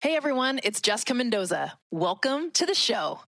Hey everyone, it's Jessica Mendoza. Welcome to the show.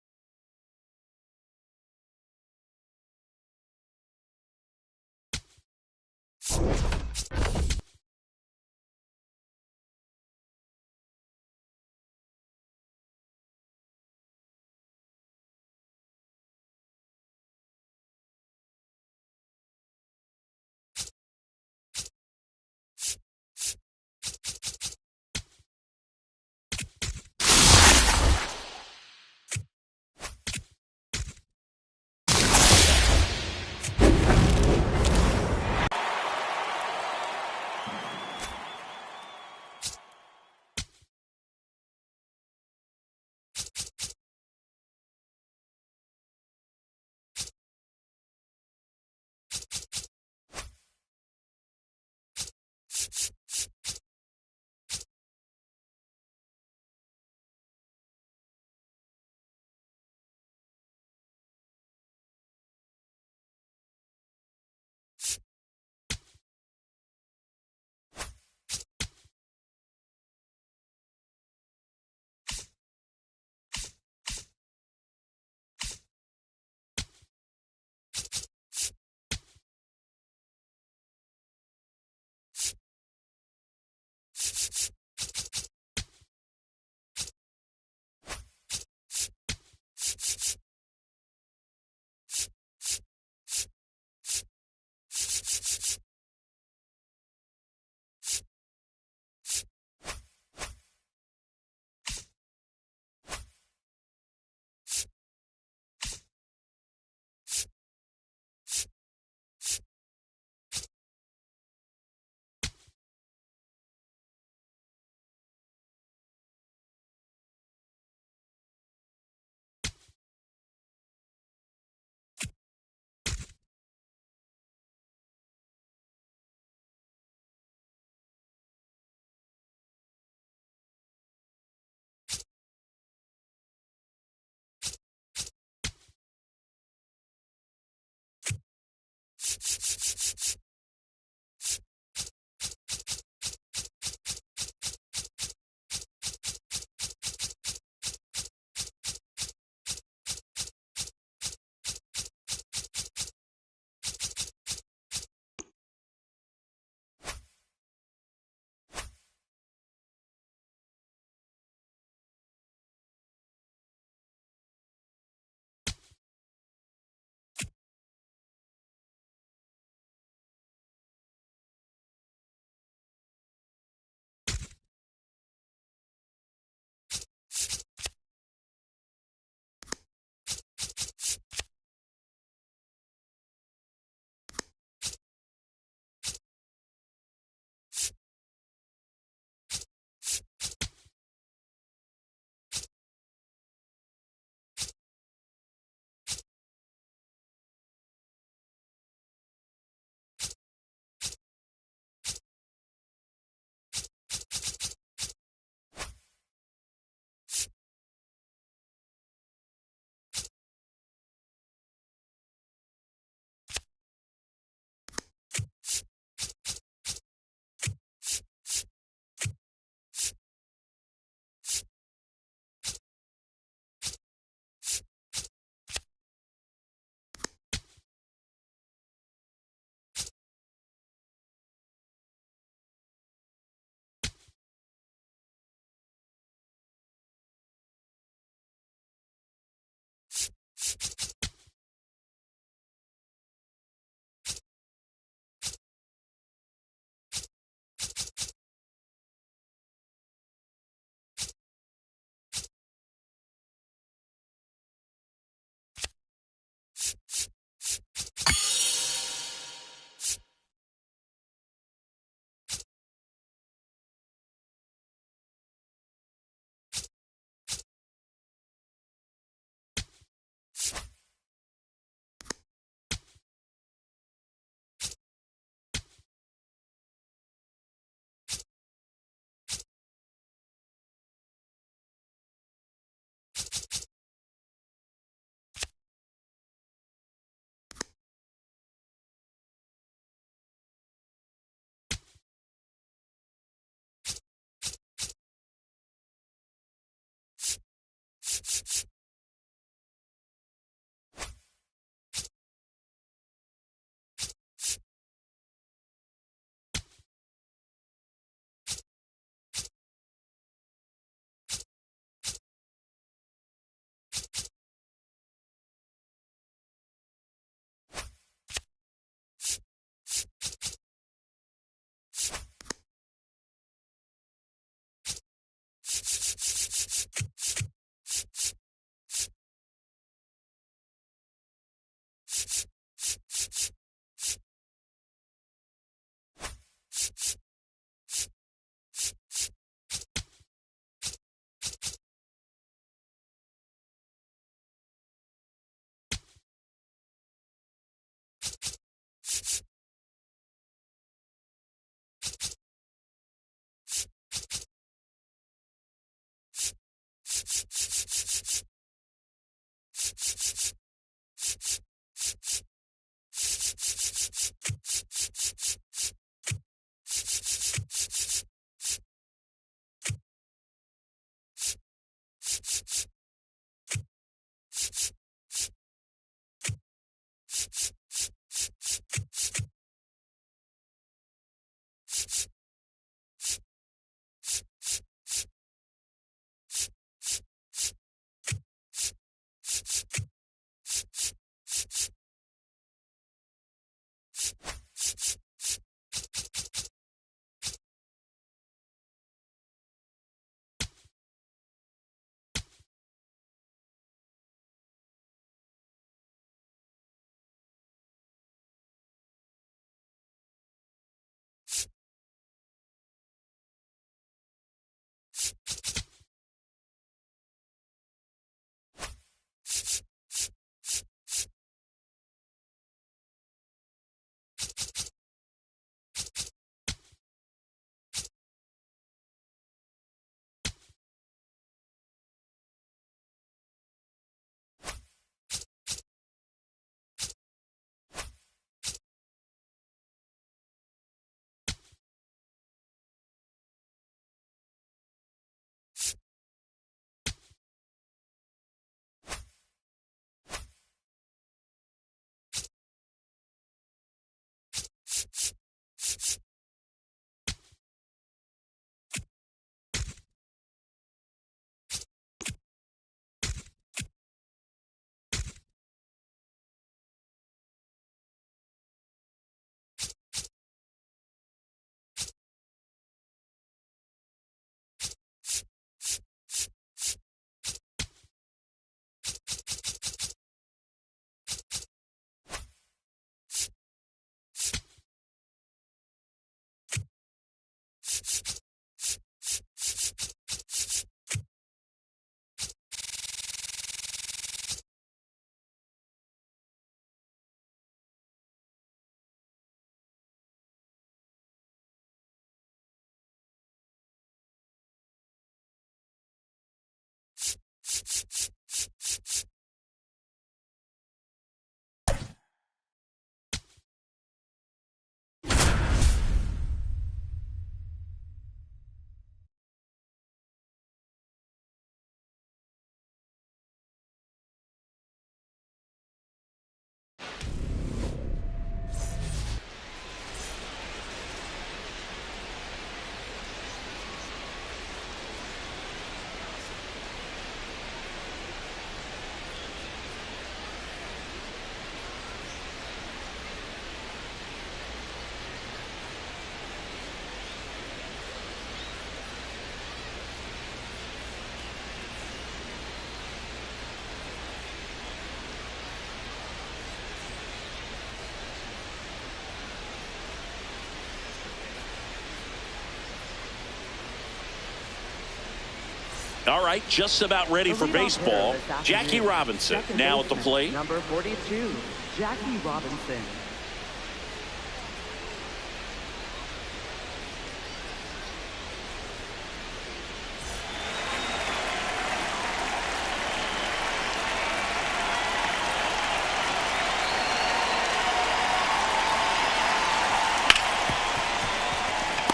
All right, just about ready for baseball. Jackie Robinson now at the plate. Number 42, Jackie Robinson.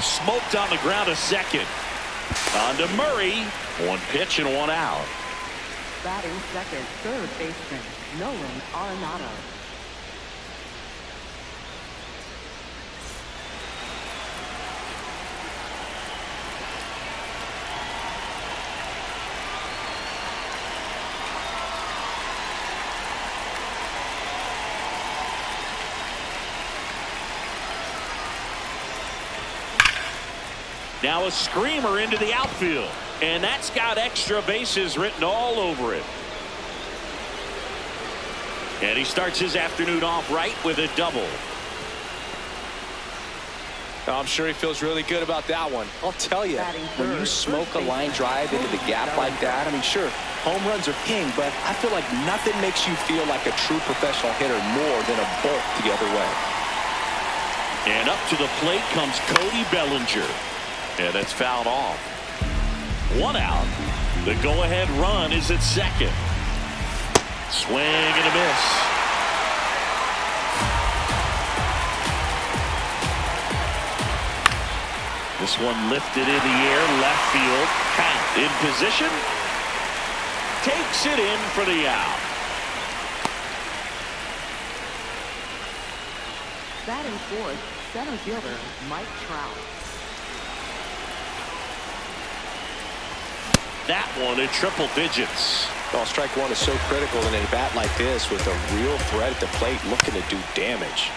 Smoked on the ground a second. On to Murray. One pitch and one out. Batting second, third baseman, Nolan Arenado. Now a screamer into the outfield. And that's got extra bases written all over it. And he starts his afternoon off right with a double. I'm sure he feels really good about that one. I'll tell you, when you smoke a line drive into the gap like that, I mean, sure, home runs are king, but I feel like nothing makes you feel like a true professional hitter more than a bolt the other way. And up to the plate comes Cody Bellinger. And that's fouled off. One out. The go-ahead run is at second. Swing and a miss. This one lifted in the air, left field. Count in position. Takes it in for the out. Batting fourth, center fielder Mike Trout. That one in triple digits. Well, strike one is so critical in a bat like this with a real threat at the plate looking to do damage.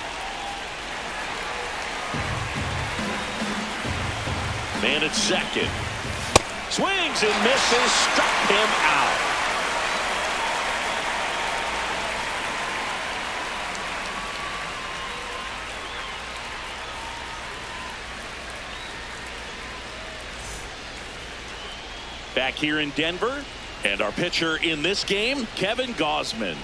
Man at second. Swings and misses. Struck him out. Back here in Denver, and our pitcher in this game, Kevin Gausman.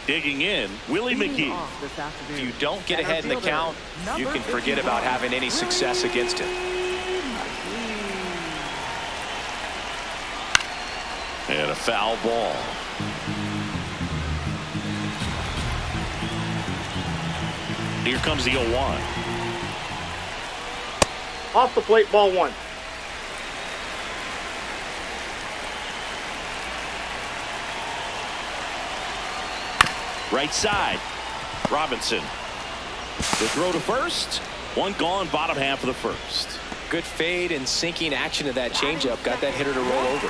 Digging in, Willie McGee. If you don't get ahead in the count, you can forget about having any success against him. And a foul ball. Here comes the 0-1. Off the plate, ball one. Right side. Robinson. The throw to first. One gone, bottom half of the first. Good fade and sinking action of that changeup got that hitter to roll over.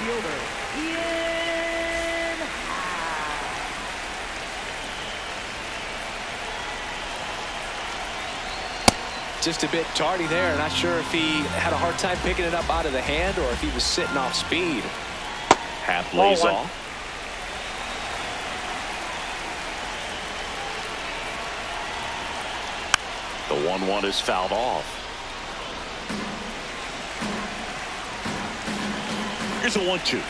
Just a bit tardy there. Not sure if he had a hard time picking it up out of the hand or if he was sitting off speed. Half lays off. The 1-1 is fouled off. Here's a 1-2.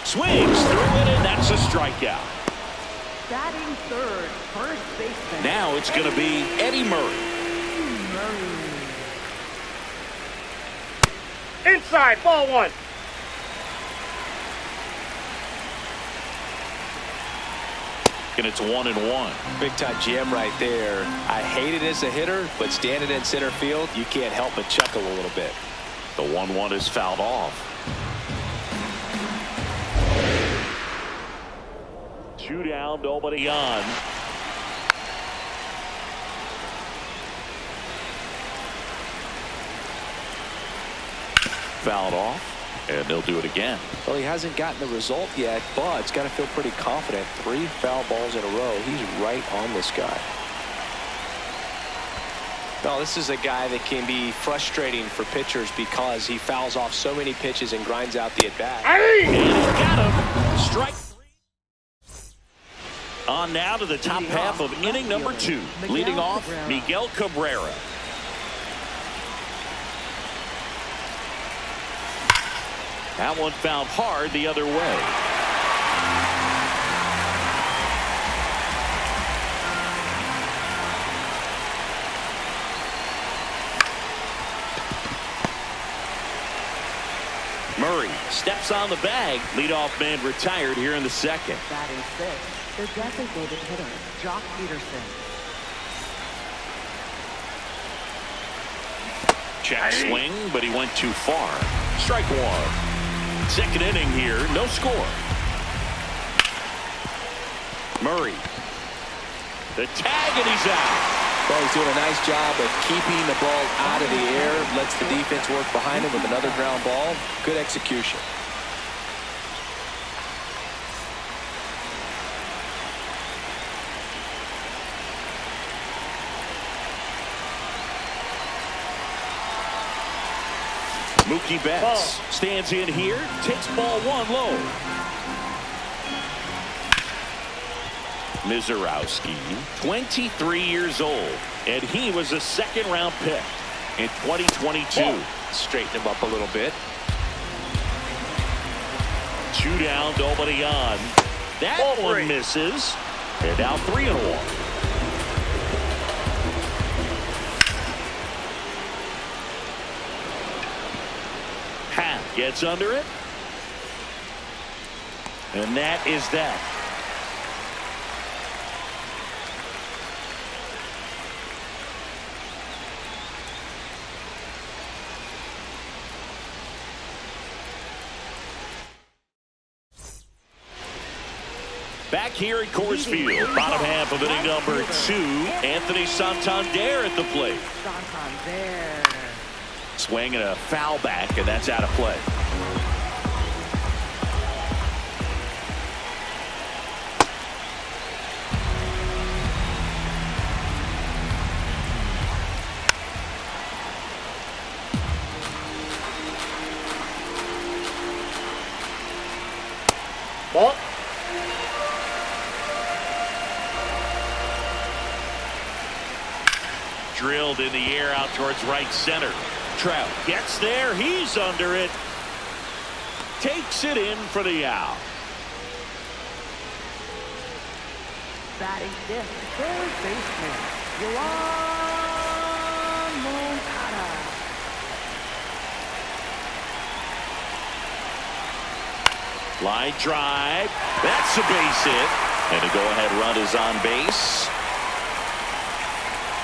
Swings through it, and that's a strikeout. Batting third, first baseman. Now it's going to be Eddie Murray. Inside, ball one. And it's 1-1. Big time jam right there. I hate it as a hitter, but standing in center field, you can't help but chuckle a little bit. The 1-1 is fouled off. 2 down, nobody on. Fouled off, and they'll do it again. Well, he hasn't gotten the result yet, but he's got to feel pretty confident. 3 foul balls in a row. He's right on this guy. Well, this is a guy that can be frustrating for pitchers because he fouls off so many pitches and grinds out the at-bat. And he's got him. Strike 3. On now to the top half of inning number 2. Leading off, Miguel Cabrera. That one fouled hard the other way. Murray steps on the bag. Leadoff man retired here in the second. Batting 6, the designated hitter, Jock Peterson. Check swing, but he went too far. Strike 1. Second inning here, no score. Murray. The tag, and he's out. Well, he's doing a nice job of keeping the ball out of the air. Lets the defense work behind him with another ground ball. Good execution. Mookie Betts stands in here, takes ball 1 low. Mizorowski, 23 years old, and he was a second-round pick in 2022. Straighten him up a little bit. 2 down, nobody on. That one misses, and now 3-1. Half gets under it, and that is that. Back here at Coors Field, bottom half of inning number 2, Anthony Santander at the plate. Santander. Swing and a foul back, and that's out of play. Ball. Drilled in the air out towards right center. Trout gets there. He's under it. Takes it in for the out. Batting 5th, third baseman, Yoan Moncada. Line drive. That's a base hit. And a go-ahead run is on base.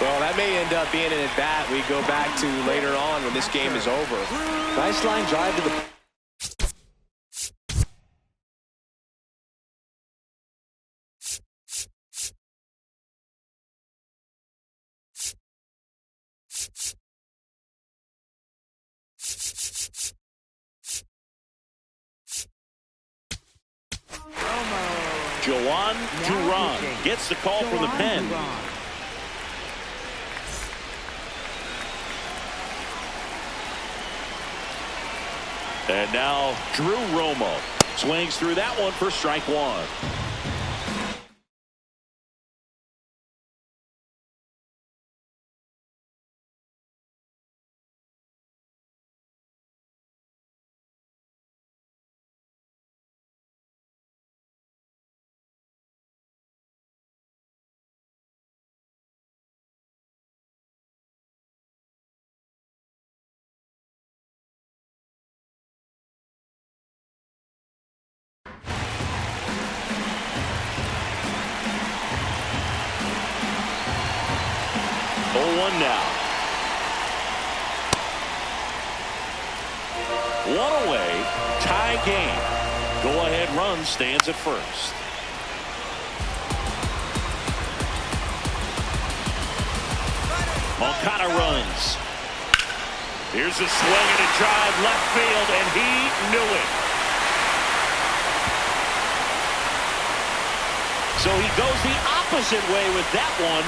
Well, that may end up being an at-bat we go back to later on when this game is over. Nice line drive to the... Joan Duran gets the call from the pen. And now Drew Romo swings through that one for strike 1. Now. 1 away, tie game. Go-ahead run stands at first. Moncada runs. Here's a swing and a drive left field, and he knew it. So he goes the opposite way with that one.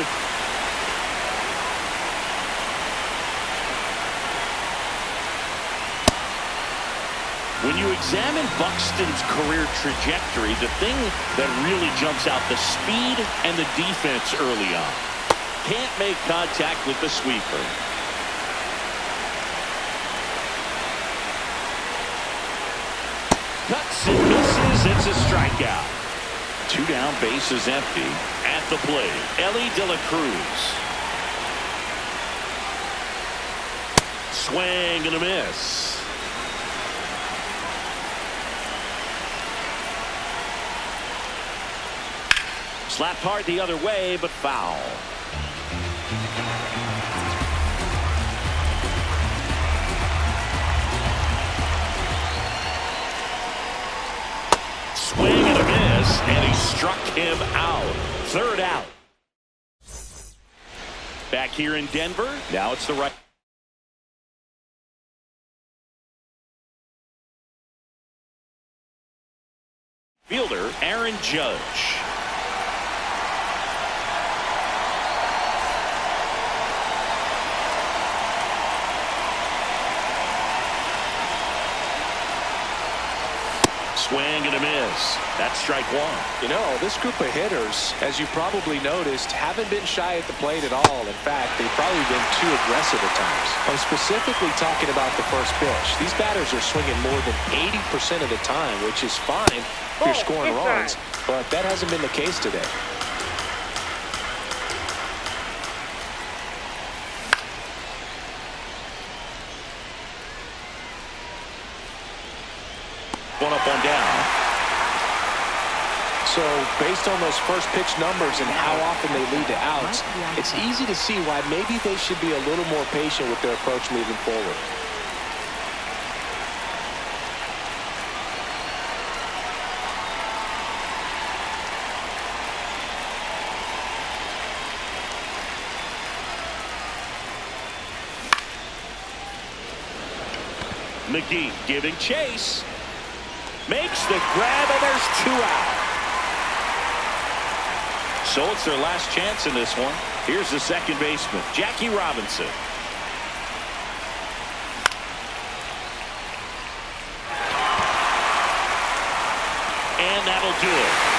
When you examine Buxton's career trajectory, the thing that really jumps out, the speed and the defense early on. Can't make contact with the sweeper. Cuts and misses. It's a strikeout. 2 down, base is empty. At the plate, Ellie De La Cruz. Swing and a miss. Slapped hard the other way, but foul. Swing and a miss, and he struck him out. 3rd out. Back here in Denver, now it's the right. Fielder, Aaron Judge. Swing and a miss. That's strike 1. You know, this group of hitters, as you probably noticed, haven't been shy at the plate at all. In fact, they've probably been too aggressive at times. I'm specifically talking about the first pitch. These batters are swinging more than 80% of the time, which is fine if you're scoring runs, but that hasn't been the case today. One up, one down. So, based on those first pitch numbers and how often they lead to outs, it's easy to see why maybe they should be a little more patient with their approach moving forward. McGee giving chase. Makes the grab, and there's 2 out. So it's their last chance in this one. Here's the second baseman, Jackie Robinson. And that'll do it.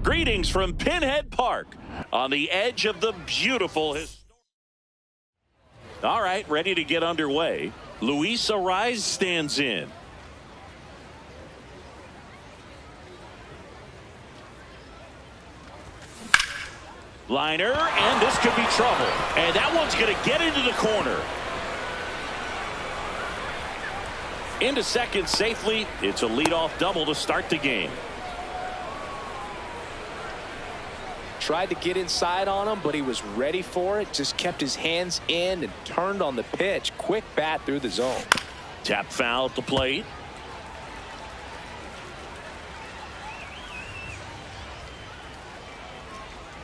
Greetings from Pinhead Park on the edge of the beautiful. All right, ready to get underway. Luis Ariz stands in. Liner, and this could be trouble. And that one's going to get into the corner. Into second safely. It's a leadoff double to start the game. Tried to get inside on him, but he was ready for it. Just kept his hands in and turned on the pitch. Quick bat through the zone. Tap foul at the plate.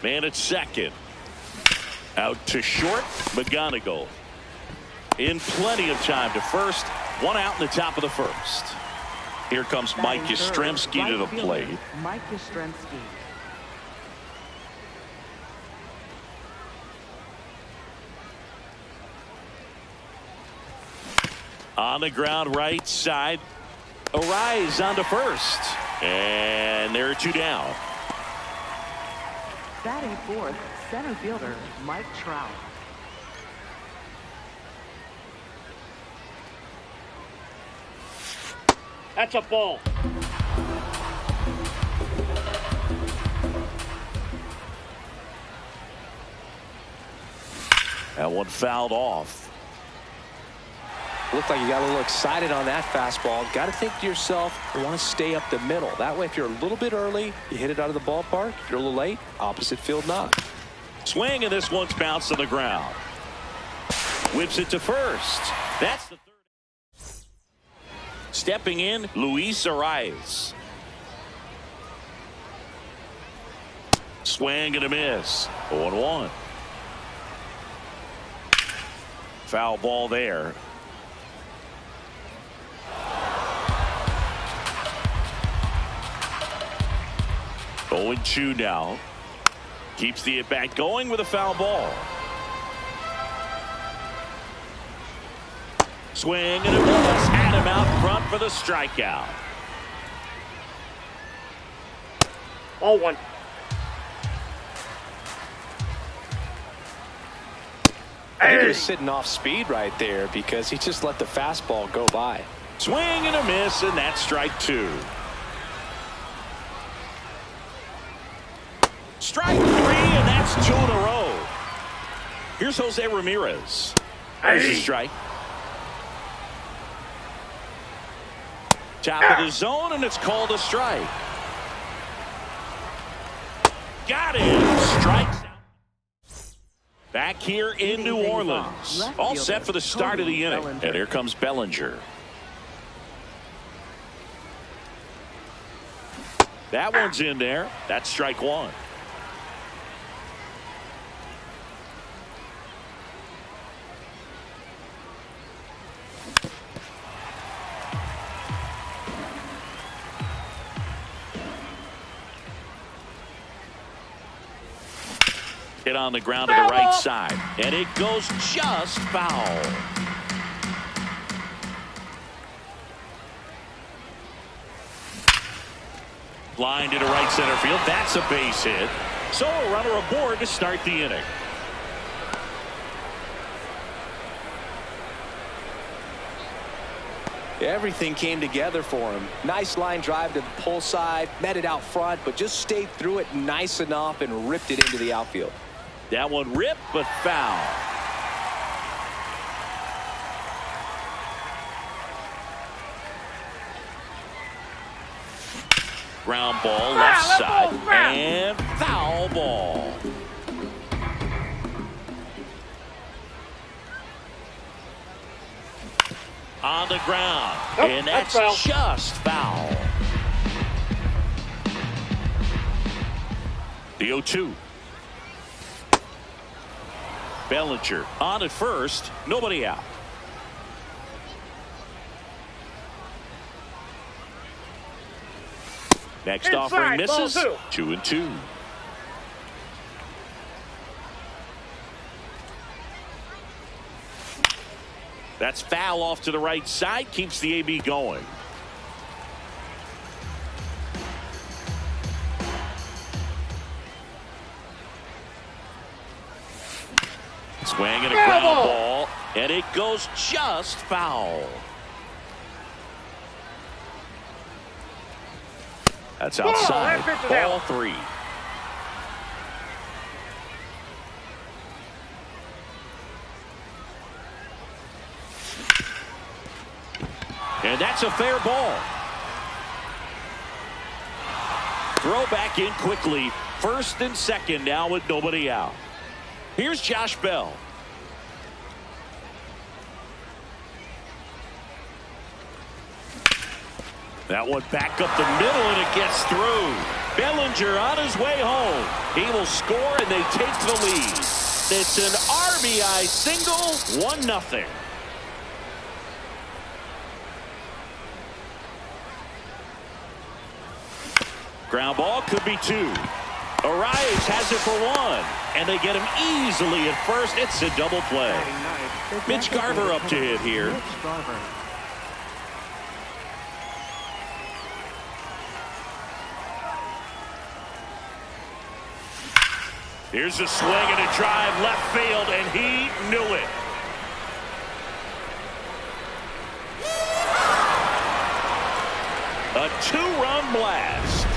Man at second. Out to short. McGonigal. In plenty of time to first. One out in the top of the first. Here comes Mike Yastrzemski to the plate. Mike Yastrzemski. On the ground right side. Ariz on to first. And there are two down. Batting fourth, center fielder Mike Trout. That's a ball. That one fouled off. Looked like you got a little excited on that fastball. Got to think to yourself, you want to stay up the middle. That way, if you're a little bit early, you hit it out of the ballpark. If you're a little late, opposite field knock. Swing, and this one's bounced on the ground. Whips it to first. That's the third. Stepping in, Luis Ariz. Swing and a miss. 0-1. Foul ball there. 0-2 now. Keeps the at-bat going with a foul ball. Swing and a miss. Had him out front for the strikeout. 0-1. I think he was sitting off speed right there because he just let the fastball go by. Swing and a miss, and that's strike two. Strike three, and that's two in a row. Here's Jose Ramirez. There's a strike. Top of the zone, and it's called a strike. Got him. Strikes out. Back here in New Orleans. All set for the start of the inning. And here comes Bellinger. That one's in there. That's strike one. Hit on the ground to the right side, and it goes just foul. Line to right center field. That's a base hit. So a runner aboard to start the inning. Everything came together for him. Nice line drive to the pull side, met it out front, but just stayed through it nice enough and ripped it into the outfield. That one ripped, but foul. Ground ball left side, and foul ball. On the ground, and that's just foul. The 0-2. Bellinger on at first, nobody out. Next offering misses. 2-2. That's foul off to the right side. Keeps the AB going. Swing and a ground ball, and it goes just foul. That's outside. Ball 3. And that's a fair ball. Throw back in quickly. First and second now with nobody out. Here's Josh Bell. That one back up the middle, and it gets through. Bellinger on his way home. He will score, and they take the lead. It's an RBI single, 1-0. Ground ball could be 2. Arias has it for 1, and they get him easily at first. It's a double play. Mitch Garver up to hit here. Here's a swing and a drive left field, and he knew it. A 2-run blast.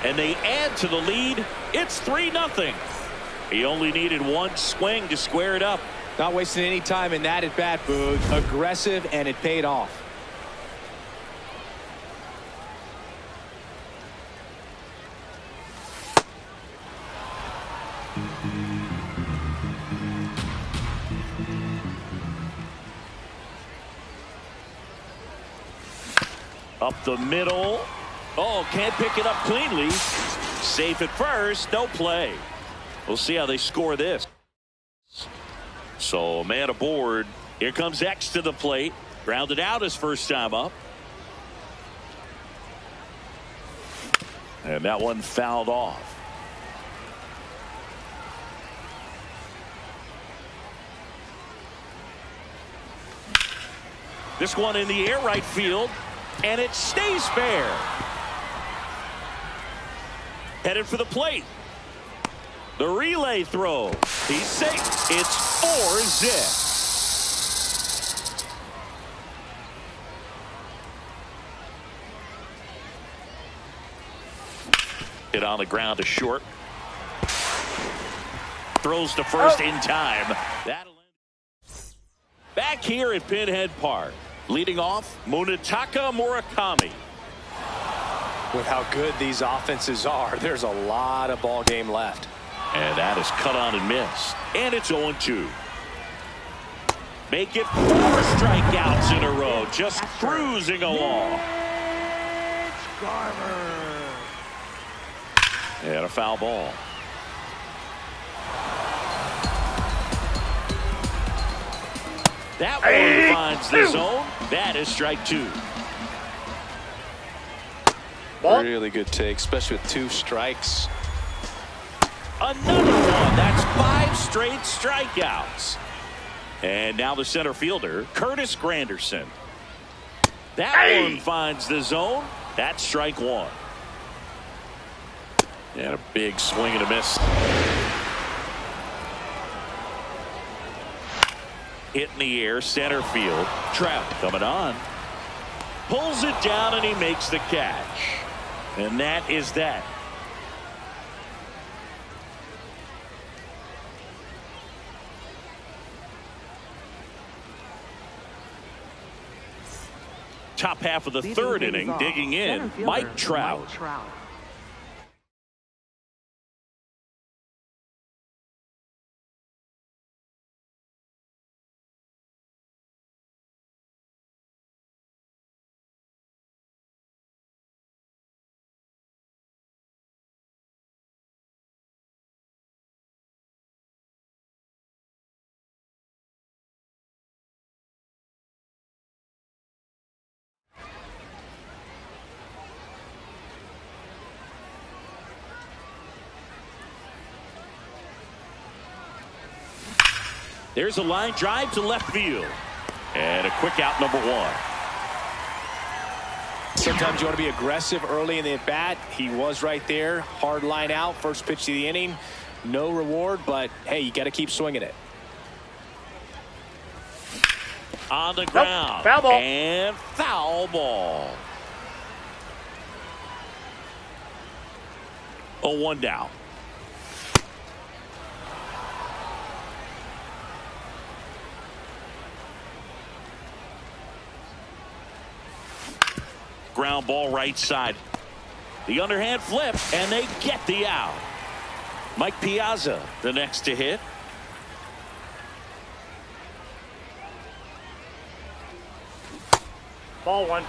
And they add to the lead. It's 3-0. He only needed 1 swing to square it up. Not wasting any time in that at bat, Boog. Aggressive, and it paid off. Up the middle. Oh, can't pick it up cleanly. Safe at first. No play. We'll see how they score this. So, man aboard. Here comes X to the plate. Grounded out his first time up. And that one fouled off. This one in the air right field. And it stays fair. Headed for the plate. The relay throw. He's safe. It's 4-zip. Hit on the ground to short. Throws to first in time. That'll end. Back here at Pinhead Park. Leading off, Munetaka Murakami. With how good these offenses are, there's a lot of ball game left. And that is cut on and missed. And it's 0-2. Make it 4 strikeouts in a row. Just cruising along. And a foul ball. That one finds the zone. That is strike 2. Really good take, especially with 2 strikes. Another one. That's 5 straight strikeouts. And now the center fielder, Curtis Granderson. That one finds the zone. That's strike 1. And a big swing and a miss. Hit in the air, center field. Trout coming on. Pulls it down, and he makes the catch. And that is that. Top half of the third inning, digging in, Mike Trout. There's a line drive to left field. And a quick out, number 1. Sometimes you want to be aggressive early in the at-bat. He was right there. Hard line out. First pitch of the inning. No reward, but, hey, you got to keep swinging it. On the ground. Foul ball. And foul ball. 0-1 now. Ground ball right side. The underhand flip, and they get the out. Mike Piazza, the next to hit. Ball one.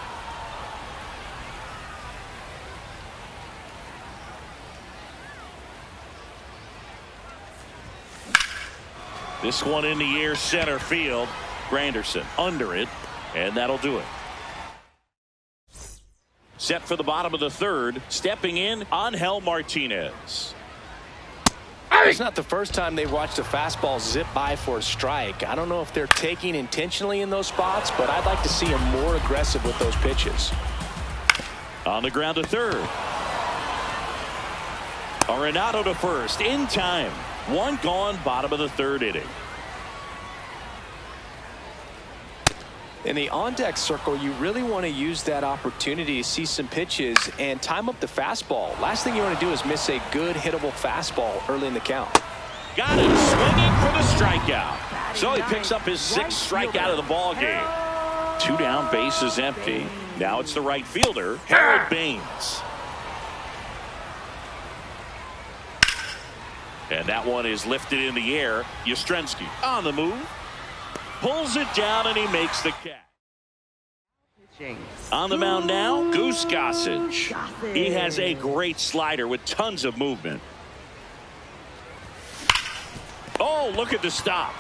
This one in the air, center field. Granderson under it, and that'll do it. Set for the bottom of the third. Stepping in, Angel Martinez. It's not the first time they've watched a fastball zip by for a strike. I don't know if they're taking intentionally in those spots, but I'd like to see him more aggressive with those pitches. On the ground to third. Arenado to first in time. One gone, bottom of the third inning. In the on-deck circle, you really want to use that opportunity to see some pitches and time up the fastball. Last thing you want to do is miss a good hittable fastball early in the count. Got him swinging for the strikeout. So he picks up his sixth strikeout of the ball game. 2 down, base is empty. Now it's the right fielder, Harold Baines. And that one is lifted in the air. Yastrzemski on the move. Pulls it down, and he makes the catch. On the mound now, Goose Gossage. He has a great slider with tons of movement. Oh, look at the stop.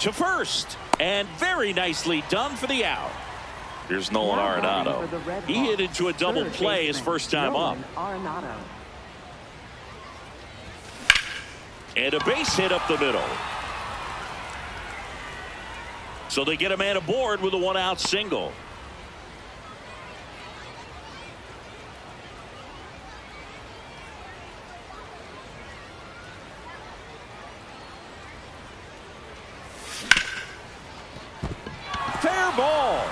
To first, and very nicely done for the out. Here's Nolan Arenado. He hit into a double play his first time up. And a base hit up the middle. So they get a man aboard with a 1-out single. Fair ball.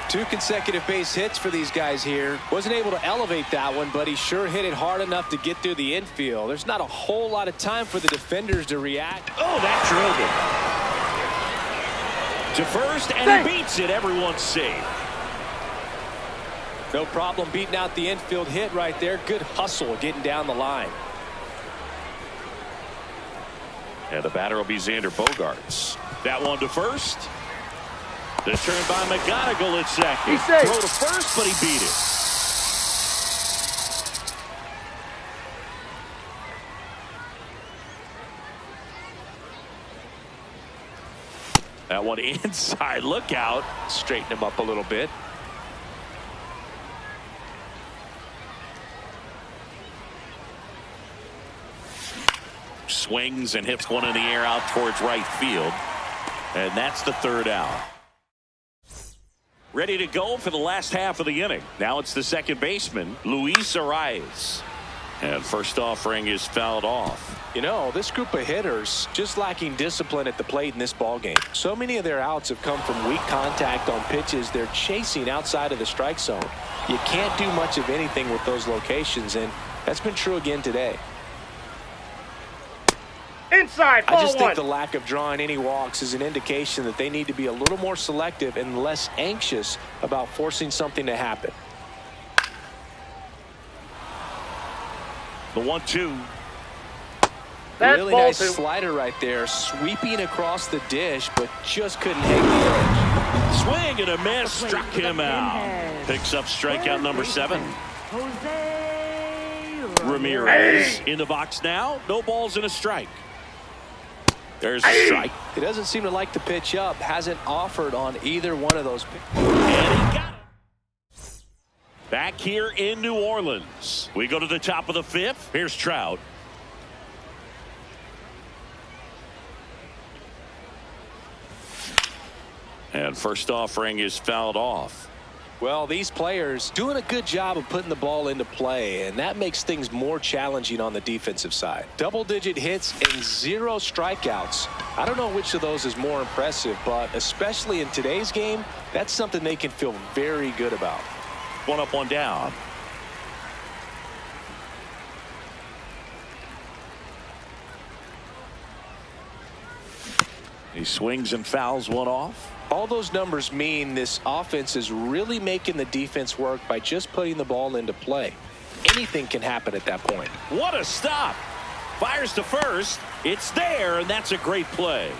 2 consecutive base hits for these guys here. Wasn't able to elevate that one, but he sure hit it hard enough to get through the infield. There's not a whole lot of time for the defenders to react. Oh, that drilled it. To first, and he beats it. Everyone's safe. No problem beating out the infield hit right there. Good hustle getting down the line. And the batter will be Xander Bogaerts. That one to first. The turn by McGonigal at second. Throw to first, but he beat it. That one inside. Look out. Straighten him up a little bit. Swings and hits one in the air out towards right field. And that's the third out. Ready to go for the last half of the inning. Now it's the second baseman, Luis Arias. And first offering is fouled off. You know, this group of hitters just lacking discipline at the plate in this ballgame. So many of their outs have come from weak contact on pitches they're chasing outside of the strike zone. You can't do much of anything with those locations, and that's been true again today. Inside, ball I just one. think the lack of drawing any walks is an indication that they need to be a little more selective and less anxious about forcing something to happen. The 1-2. That's really ball nice two. slider right there, sweeping across the dish, but just couldn't hang the edge. Swing and a miss, struck him out. Picks up strikeout number 7. Ramirez in the box now. No balls and a strike. There's a strike. He doesn't seem to like the pitch up. Hasn't offered on either one of those. And he got it. Back here in New Orleans. We go to the top of the 5th. Here's Trout. And first offering is fouled off. Well, these players doing a good job of putting the ball into play, and that makes things more challenging on the defensive side. Double-digit hits and 0 strikeouts. I don't know which of those is more impressive, but especially in today's game, that's something they can feel very good about. 1 up, 1 down. He swings and fouls one off. All those numbers mean this offense is really making the defense work by just putting the ball into play. Anything can happen at that point. What a stop. Fires to first. It's there, and that's a great play.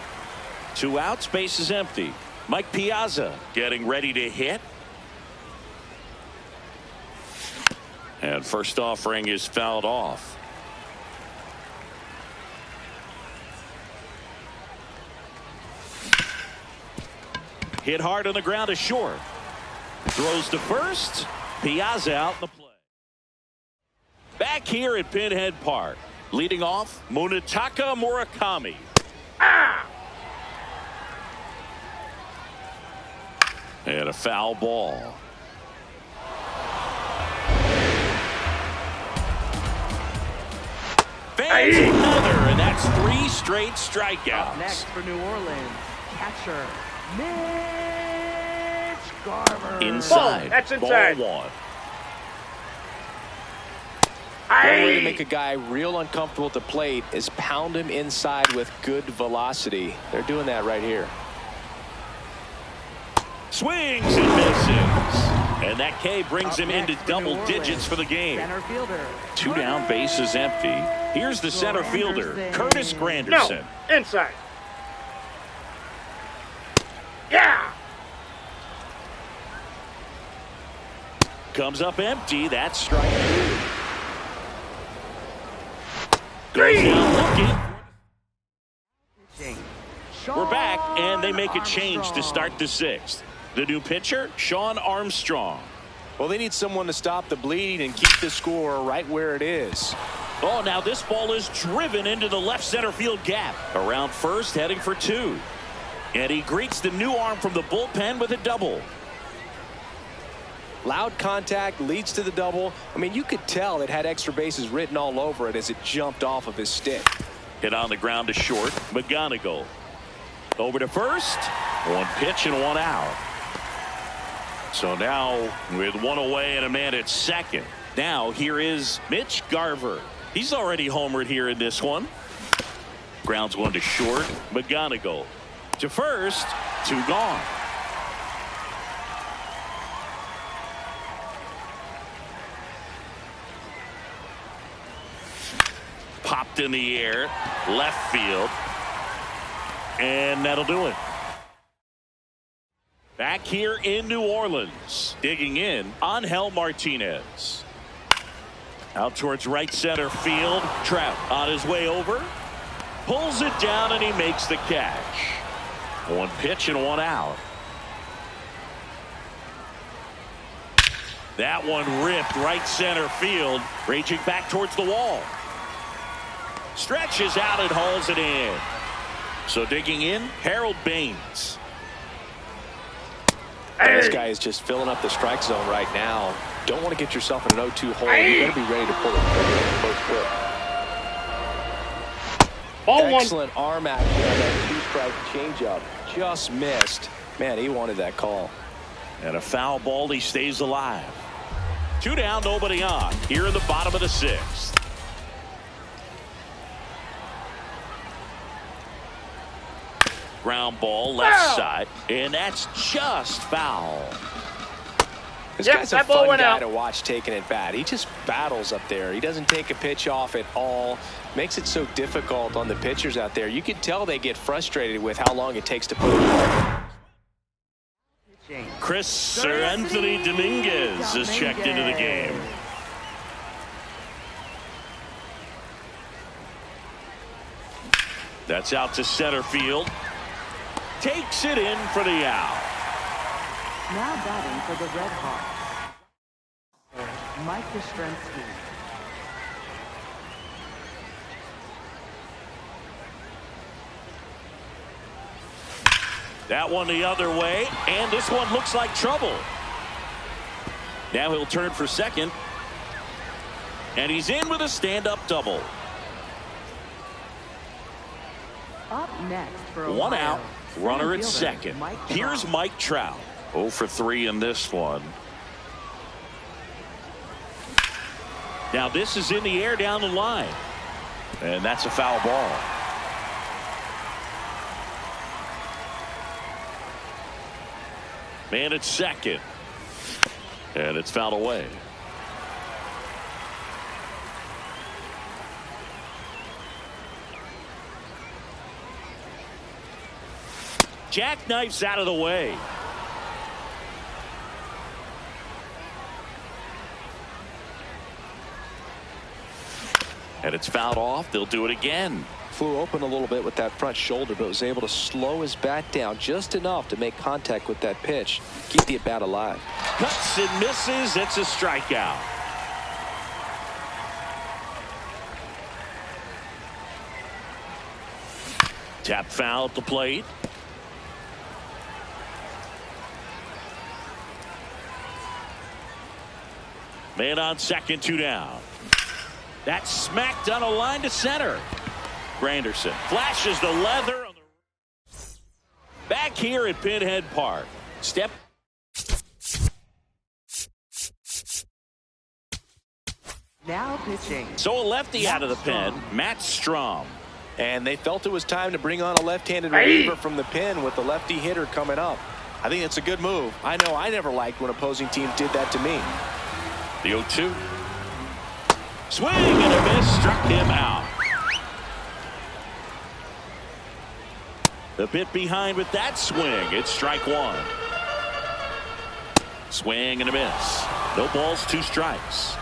2 outs, base is empty. Mike Piazza getting ready to hit. And first offering is fouled off. Hit hard on the ground is short. Throws to first. Piazza out in the play. Back here at Pinhead Park. Leading off, Munetaka Murakami. And a foul ball. Fans another, and that's 3 straight strikeouts. Up next for New Orleans, catcher Mitch Garver. Inside. That's inside. Ball 1. One way to make a guy real uncomfortable at the plate is pound him inside with good velocity. They're doing that right here. Swings and misses. And that K brings him into double digits for the game. Center fielder. 2 down, base is empty. Here's the center fielder, Curtis Granderson. No, inside. Yeah. Comes up empty. That's strike 2. Goes down looking. We're back, and they make a change to start the 6th. The new pitcher, Sean Armstrong. Well, they need someone to stop the bleeding and keep the score right where it is. Oh, now this ball is driven into the left center field gap. Around first, heading for 2. And he greets the new arm from the bullpen with a double. Loud contact leads to the double. I mean, you could tell it had extra bases written all over it as it jumped off of his stick. Hit on the ground to short. McGonigal. Over to first. 1 pitch and 1 out. So now with 1 away and a man at second. Now here is Mitch Garver. He's already homered here in this one. Grounds 1 to short. McGonigal to first. 2 gone. Popped in the air. Left field. And that'll do it. Back here in New Orleans, digging in, Angel Martinez. Out towards right center field. Trout on his way over. Pulls it down and he makes the catch. 1 pitch and 1 out. That one ripped right center field, raging back towards the wall. Stretches out and hauls it in. So digging in, Harold Baines. This guy is just filling up the strike zone right now. Don't want to get yourself in an 0-2 hole. You got to be ready to pull it close quick. Ball 1. Excellent arm action on that 2-strike changeup. Just missed. Man, he wanted that call. And a foul ball. He stays alive. 2 down, nobody on. Here in the bottom of the 6th. Ground ball left side, and that's just foul. This guy's a fun guy to watch taking at bat. He just battles up there. He doesn't take a pitch off at all. Makes it so difficult on the pitchers out there. You can tell they get frustrated with how long it takes to put it on. Chris Sir Anthony Dominguez is checked into the game. That's out to center field. Takes it in for the out. Now batting for the Red Hawks, Mike Yastrzemski. That one the other way, and this one looks like trouble. Now he'll turn for second. And he's in with a stand-up double. Up next for One Ohio, out, runner at fielder, second. Mike Here's Trout. Mike Trout. 0 for 3 in this one. Now this is in the air down the line. And that's a foul ball. Man at second. And it's fouled away. Jackknife's out of the way. And it's fouled off. They'll do it again. Flew open a little bit with that front shoulder, but was able to slow his bat down just enough to make contact with that pitch. Keep the at-bat alive. Cuts and misses. It's a strikeout. Tap foul at the plate. Man on second, 2 down. That's smacked on a line to center. Granderson flashes the leather on the back here at Pinhead Park. Step. Now pitching. So a lefty out of the pen, Matt Strom. And they felt it was time to bring on a left-handed reliever from the pen with the lefty hitter coming up. I think it's a good move. I know I never liked when opposing teams did that to me. The 0-2. Swing and a miss, struck him out. The bit behind with that swing. It's strike 1. Swing and a miss. No balls, 2 strikes.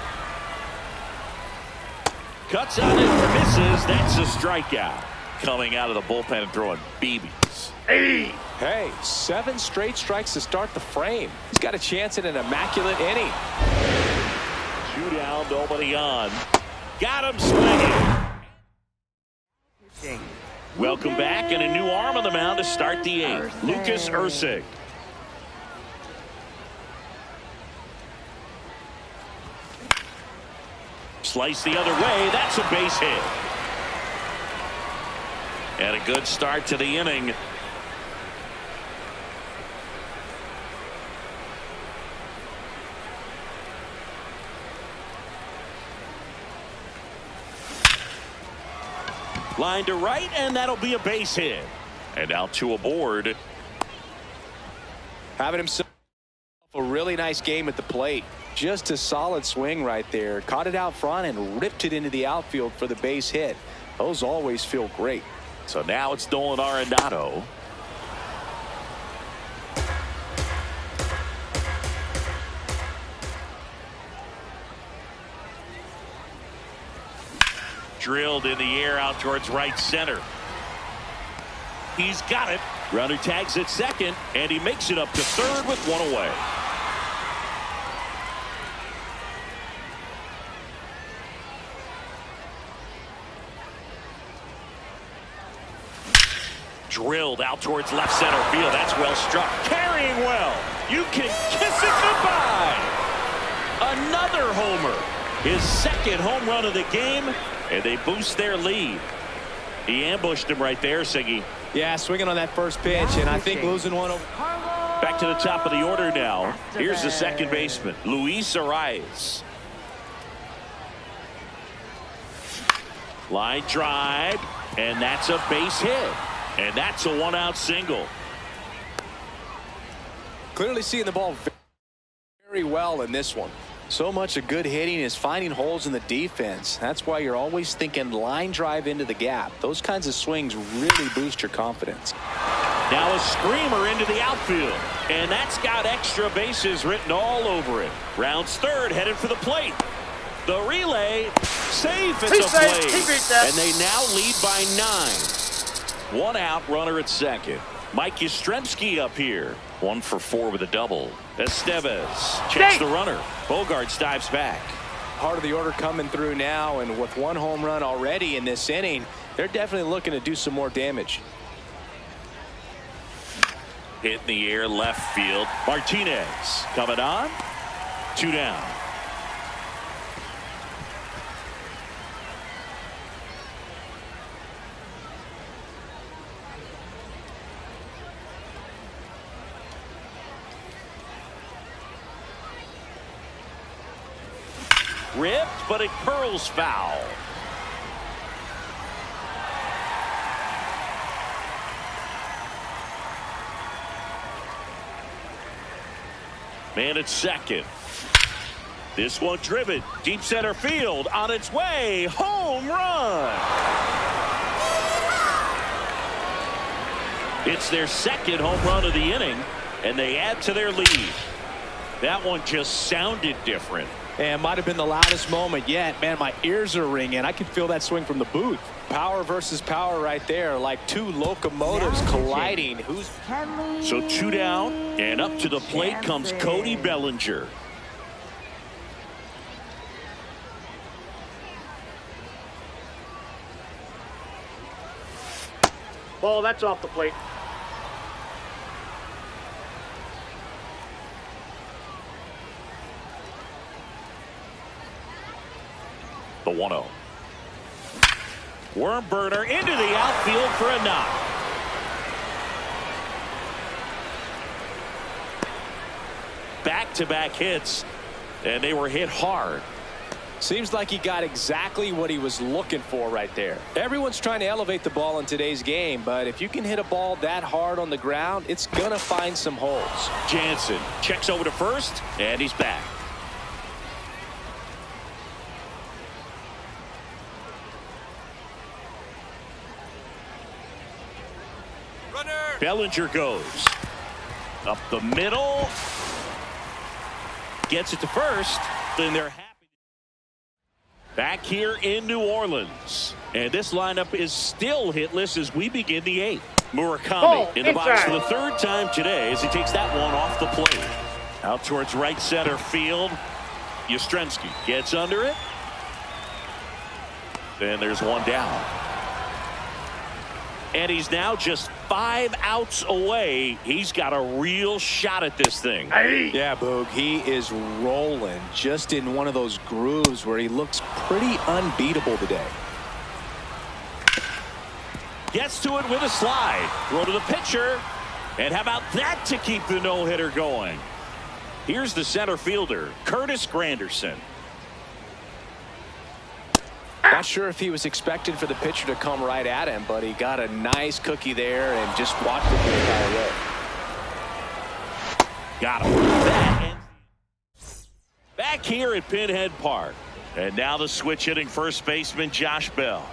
Cuts on it for misses. That's a strikeout. Coming out of the bullpen and throwing BBs. Hey, 7 straight strikes to start the frame. He's got a chance at an immaculate inning. 2 down, nobody on. Got him swinging. Pitching. Welcome back, and a new arm on the mound to start the 8th. Lucas Ursig. Slice the other way. That's a base hit. And a good start to the inning. Line to right, and that'll be a base hit. And now 2 aboard. Having himself a really nice game at the plate. Just a solid swing right there. Caught it out front and ripped it into the outfield for the base hit. Those always feel great. So now it's Nolan Arenado. Drilled in the air out towards right center. He's got it. Runner tags at second, and he makes it up to third with 1 away. Drilled out towards left center field. That's well struck. Carrying well. You can kiss it goodbye. Another homer. His 2nd home run of the game, and they boost their lead. He ambushed him right there, Siggy. Yeah, swinging on that first pitch, and I think losing one over. Back to the top of the order now. Here's the second baseman, Luis Arias. Line drive, and that's a base hit. And that's a 1-out single. Clearly seeing the ball very well in this one. So much of good hitting is finding holes in the defense. That's why you're always thinking line drive into the gap. Those kinds of swings really boost your confidence. Now a screamer into the outfield. And that's got extra bases written all over it. Rounds third, headed for the plate. The relay, safe. It's a play. And they now lead by 9. 1 out, runner at second. Mike Yastrzemski up here. 1 for 4 with a double. Estevez checks the runner. Bogart dives back. Part of the order coming through now, and with 1 home run already in this inning, they're definitely looking to do some more damage. Hit in the air left field. Martinez coming on. 2 down. Ripped, but it curls foul. Man at second. This one driven deep center field on its way. Home run. It's their second home run of the inning, and they add to their lead. That one just sounded different. And might have been the loudest moment yet. Man, my ears are ringing. I can feel that swing from the booth. Power versus power right there, like two locomotives colliding. So 2 down, and up to the plate comes Cody Bellinger. Ball, that's off the plate. The 1-0. Worm burner into the outfield for a knock. Back-to-back hits, and they were hit hard. Seems like he got exactly what he was looking for right there. Everyone's trying to elevate the ball in today's game, but if you can hit a ball that hard on the ground, it's going to find some holes. Jansen checks over to first, and he's back. Bellinger goes up the middle, gets it to first, and they're happy. Back here in New Orleans, and this lineup is still hitless as we begin the 8th. Murakami in the box for the 3rd time today as he takes that one off the plate. Out towards right center field. Yastrzemski gets under it. Then there's one down. And he's now just 5 outs away. He's got a real shot at this thing. Yeah, Boog, he is rolling just in one of those grooves where he looks pretty unbeatable today. Gets to it with a slide. Throw to the pitcher. And how about that to keep the no-hitter going? Here's the center fielder, Curtis Granderson. Not sure if he was expected for the pitcher to come right at him, but he got a nice cookie there and just watched it go away. Got him. Back here at Pinhead Park. And now the switch hitting first baseman Josh Bell.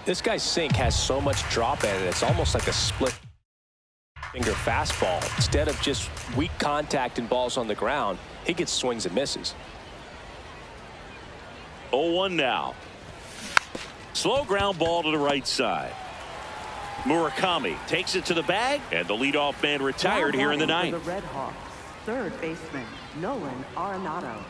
This guy's sink has so much drop in it, it's almost like a split finger fastball. Instead of just weak contact and balls on the ground, he gets swings and misses. 0-1 now. Slow ground ball to the right side. Murakami takes it to the bag, and the leadoff man retired here in the 9th. The Red Hawks, third baseman Nolan Arenado.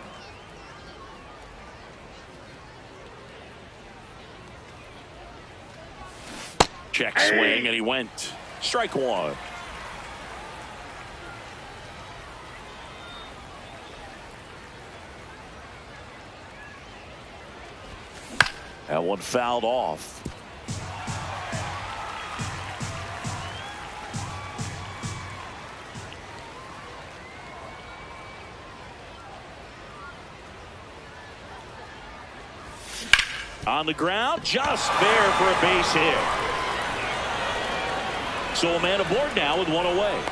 Check swing, and he went. Strike one. That one fouled off. On the ground, just there for a base hit. So a man aboard now with one away.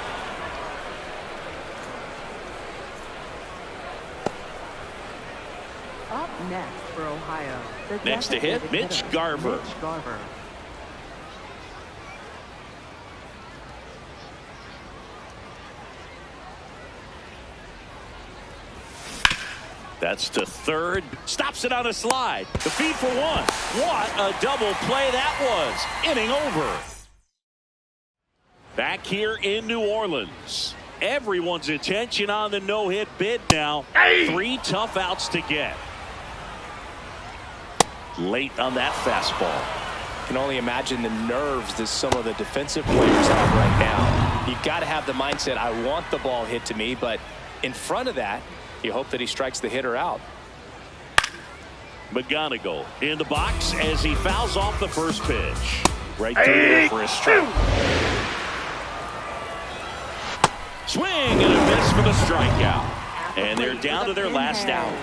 Up next for Ohio. Next to hit, Mitch Garver. That's to third. Stops it on a slide. The feed for one. What a double play that was. Inning over. Back here in New Orleans. Everyone's attention on the no-hit bid now. 3 tough outs to get. Late on that fastball. can only imagine the nerves that some of the defensive players have right now. You've got to have the mindset, I want the ball hit to me, but in front of that, you hope that he strikes the hitter out. McGonigal in the box as he fouls off the first pitch. Right through there for a strike. Swing and a miss for the strikeout. And they're down to their last out.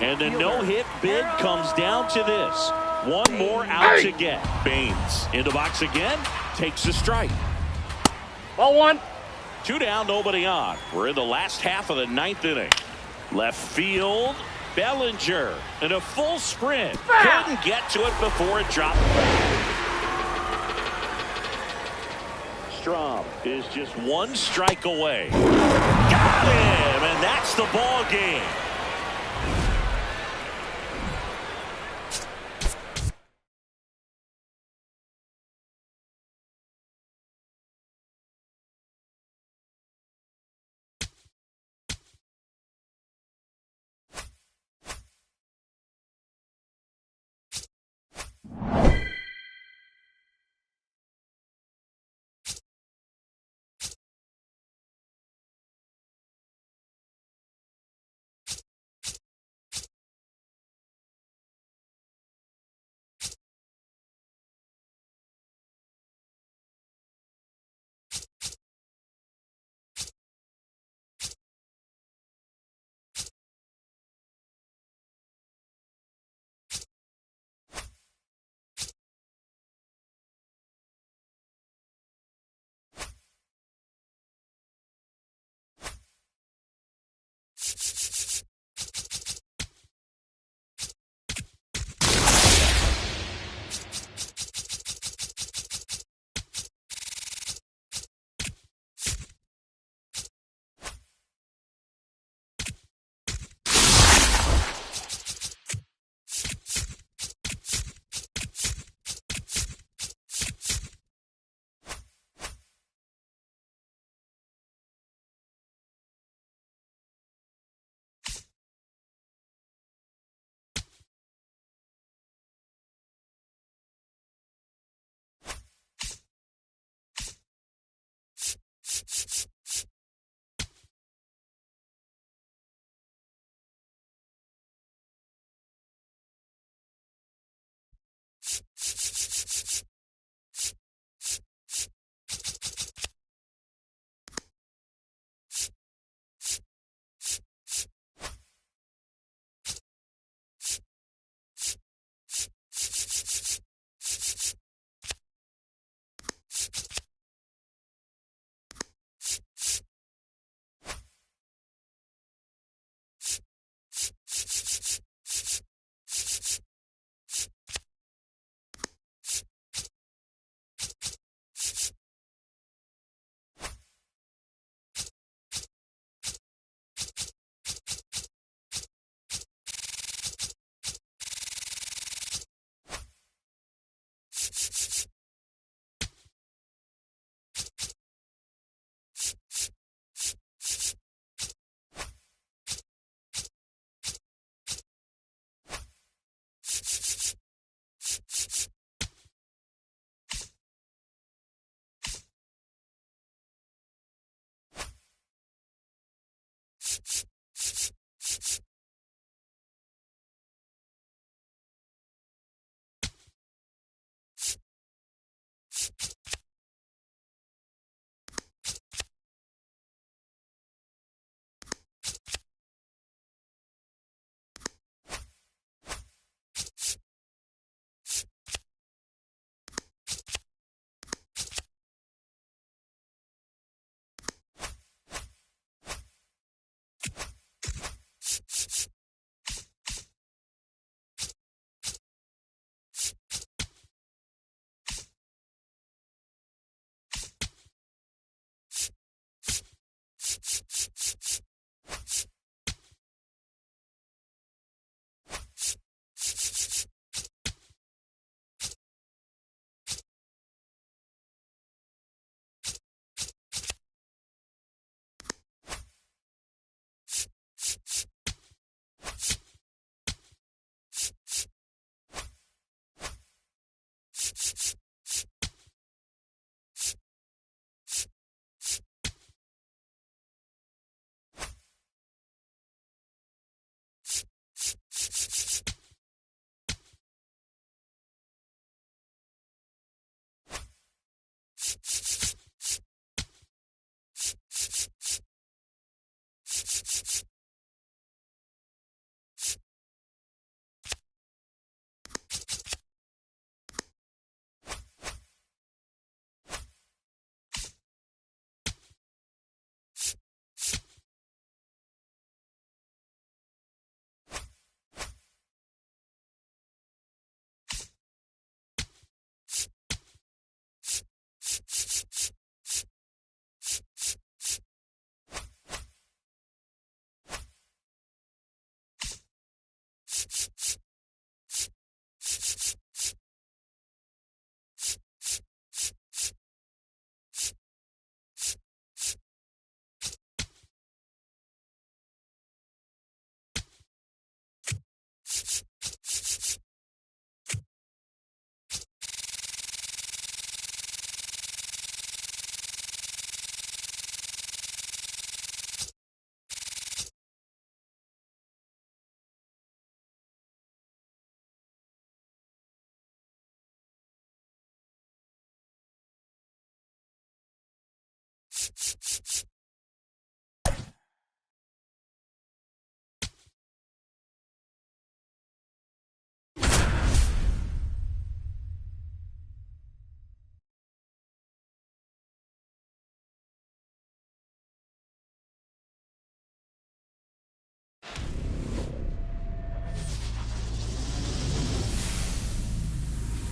And the no-hit bid comes down to this. One more out to get. Baines in the box again. Takes a strike. Ball one. 2 down, nobody on. We're in the last half of the 9th inning. Left field. Bellinger in a full sprint. Couldn't get to it before it dropped back. Strom is just 1 strike away. Got him, and that's the ball game.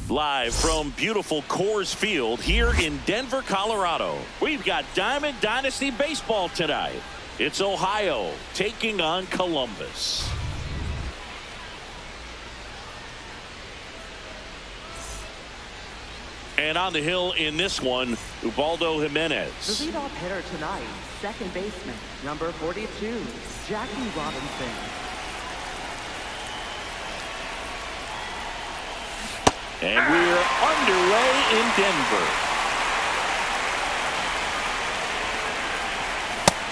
Live from beautiful Coors Field here in Denver, Colorado. We've got Diamond Dynasty Baseball tonight. It's Ohio taking on Columbus. And on the hill in this one, Ubaldo Jimenez. The leadoff hitter tonight, second baseman, number 42, Jackie Robinson. And we're underway in Denver.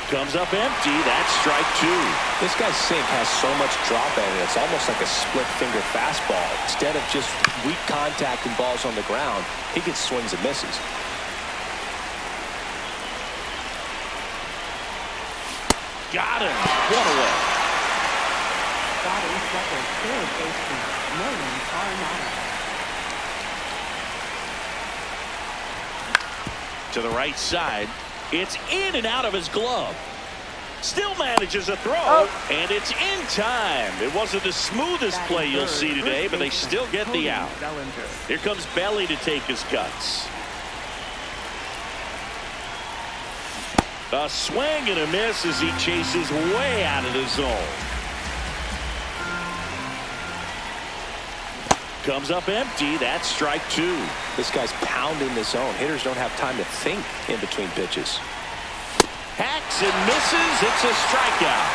Comes up empty. That's strike two. This guy's sink has so much drop in it. It's almost like a split finger fastball. Instead of just weak contact and balls on the ground, he gets swings and misses. Got him. One away. Batting second, third baseman, Nolan Arenado. To the right side. It's in and out of his glove. Still manages a throw, and it's in time. It wasn't the smoothest play you'll see today, but they still get the out. Here comes Belly to take his cuts. A swing and a miss as he chases way out of the zone. Comes up empty. That's strike two. This guy's pounding the zone. Hitters don't have time to think in between pitches. Hacks and misses. It's a strikeout.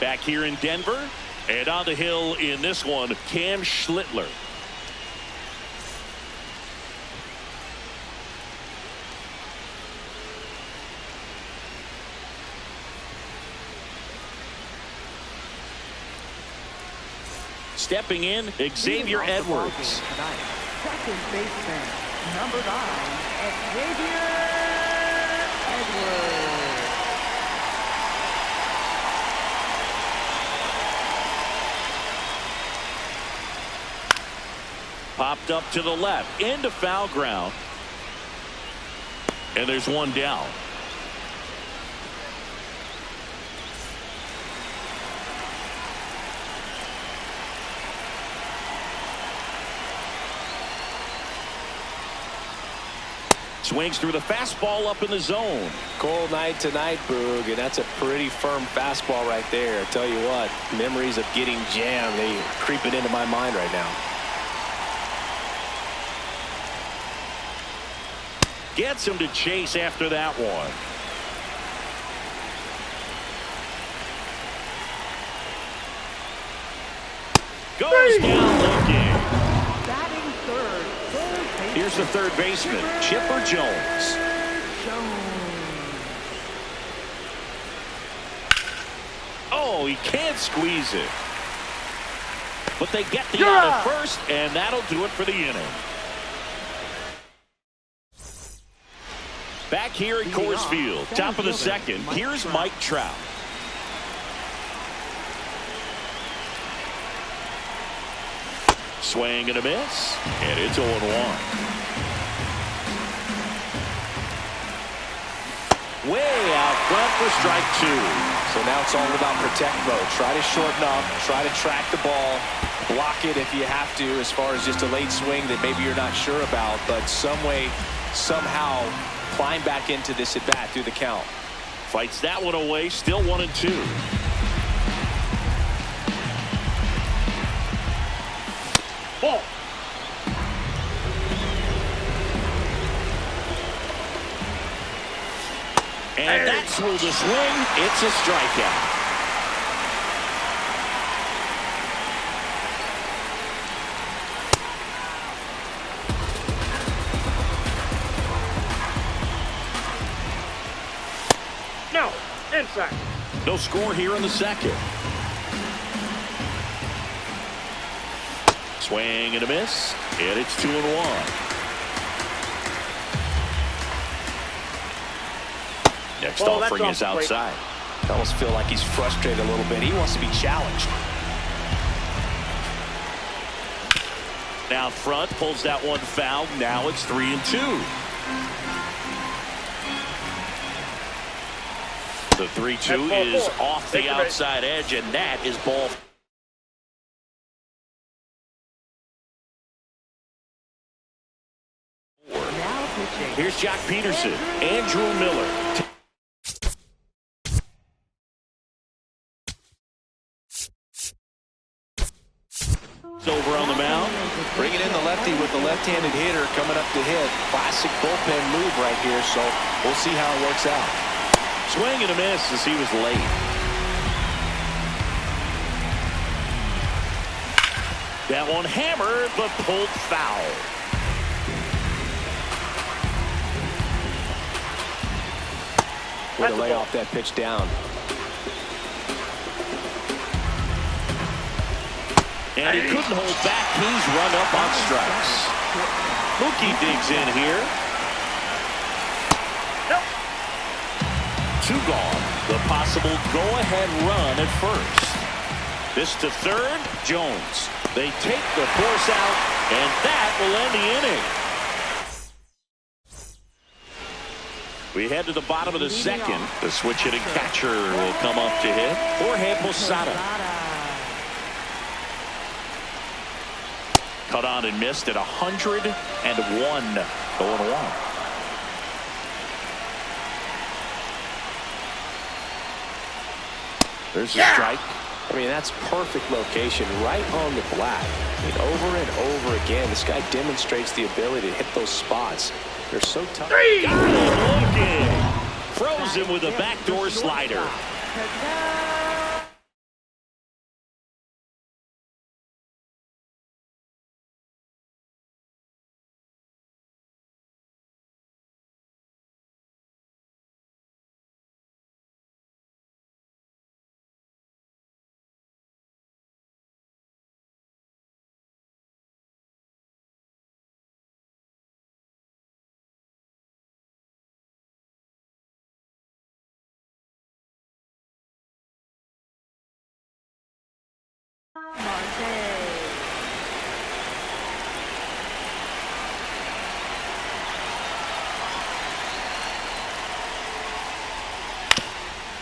Back here in Denver, and on the hill in this one, Cam Schlittler. Stepping in, Xavier Edwards. Second baseman, number 9, Xavier Edwards. Popped up to the left, into foul ground. And there's one down. Swings through the fastball up in the zone. Cold night tonight, Boog, and that's a pretty firm fastball right there. I tell you what, memories of getting jammed, they are creeping into my mind right now. Gets him to chase after that one. Goes down looking. Batting third baseman. Here's the third baseman, Chipper Jones. Oh, he can't squeeze it. But they get the out at first, and that'll do it for the inning. Back here at Coors Field, top of the second, here's Mike Trout. Swing and a miss, and it's 0-1. Way out front for strike two. So now it's all about protect mode. Try to shorten up, try to track the ball, block it if you have to, as far as just a late swing that maybe you're not sure about, but some way, somehow climb back into this at bat through the count. Fights that one away, still 1-2. Ball. And that's through the swing. It's a strikeout. No, inside. No score here in the second. Swing and a miss, and it's 2-1. Next offering is outside. I almost feel like he's frustrated a little bit. He wants to be challenged. Now front, pulls that one foul. Now it's 3-2. The 3-2 is off the outside edge, and that is ball. Here's Jock Peterson, Andrew Miller. Over on the mound. Bringing in the lefty with the left-handed hitter coming up to hit. Classic bullpen move right here, so we'll see how it works out. Swing and a miss as he was late. That one hammered, but pulled foul. Way to lay off that pitch down. And he couldn't hold back. He's run up on strikes. Mookie digs in here. Nope. Two gone. The possible go-ahead run at first. This to third. Jones. They take the force out, and that will end the inning. We head to the bottom of the second. The switch hitting catcher will come up to hit. Jorge Posada. Cut on and missed at 101. 0-1. There's a strike. I mean, that's perfect location right on the black. I mean, over and over again, this guy demonstrates the ability to hit those spots. They're so tough. Got him looking. Froze him with a backdoor slider.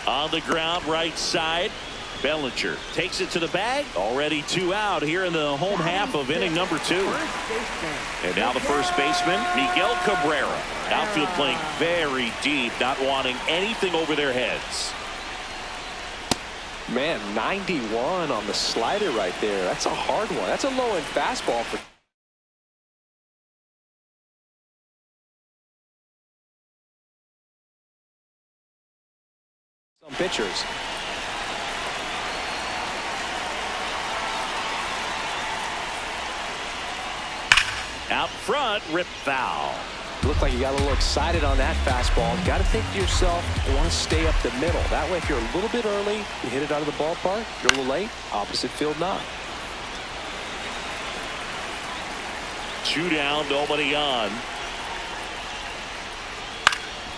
On the ground, right side. Bellinger takes it to the bag. Already 2 out here in the home half of inning number 2. And now the first baseman, Miguel Cabrera. Outfield playing very deep, not wanting anything over their heads. Man, 91 on the slider right there. That's a hard one. That's a low-end fastball for some pitchers. Out front, rip foul. Looked like you got a little excited on that fastball. Got to think to yourself, you want to stay up the middle. That way, if you're a little bit early, you hit it out of the ballpark. If you're a little late, opposite field not. 2 down, nobody on.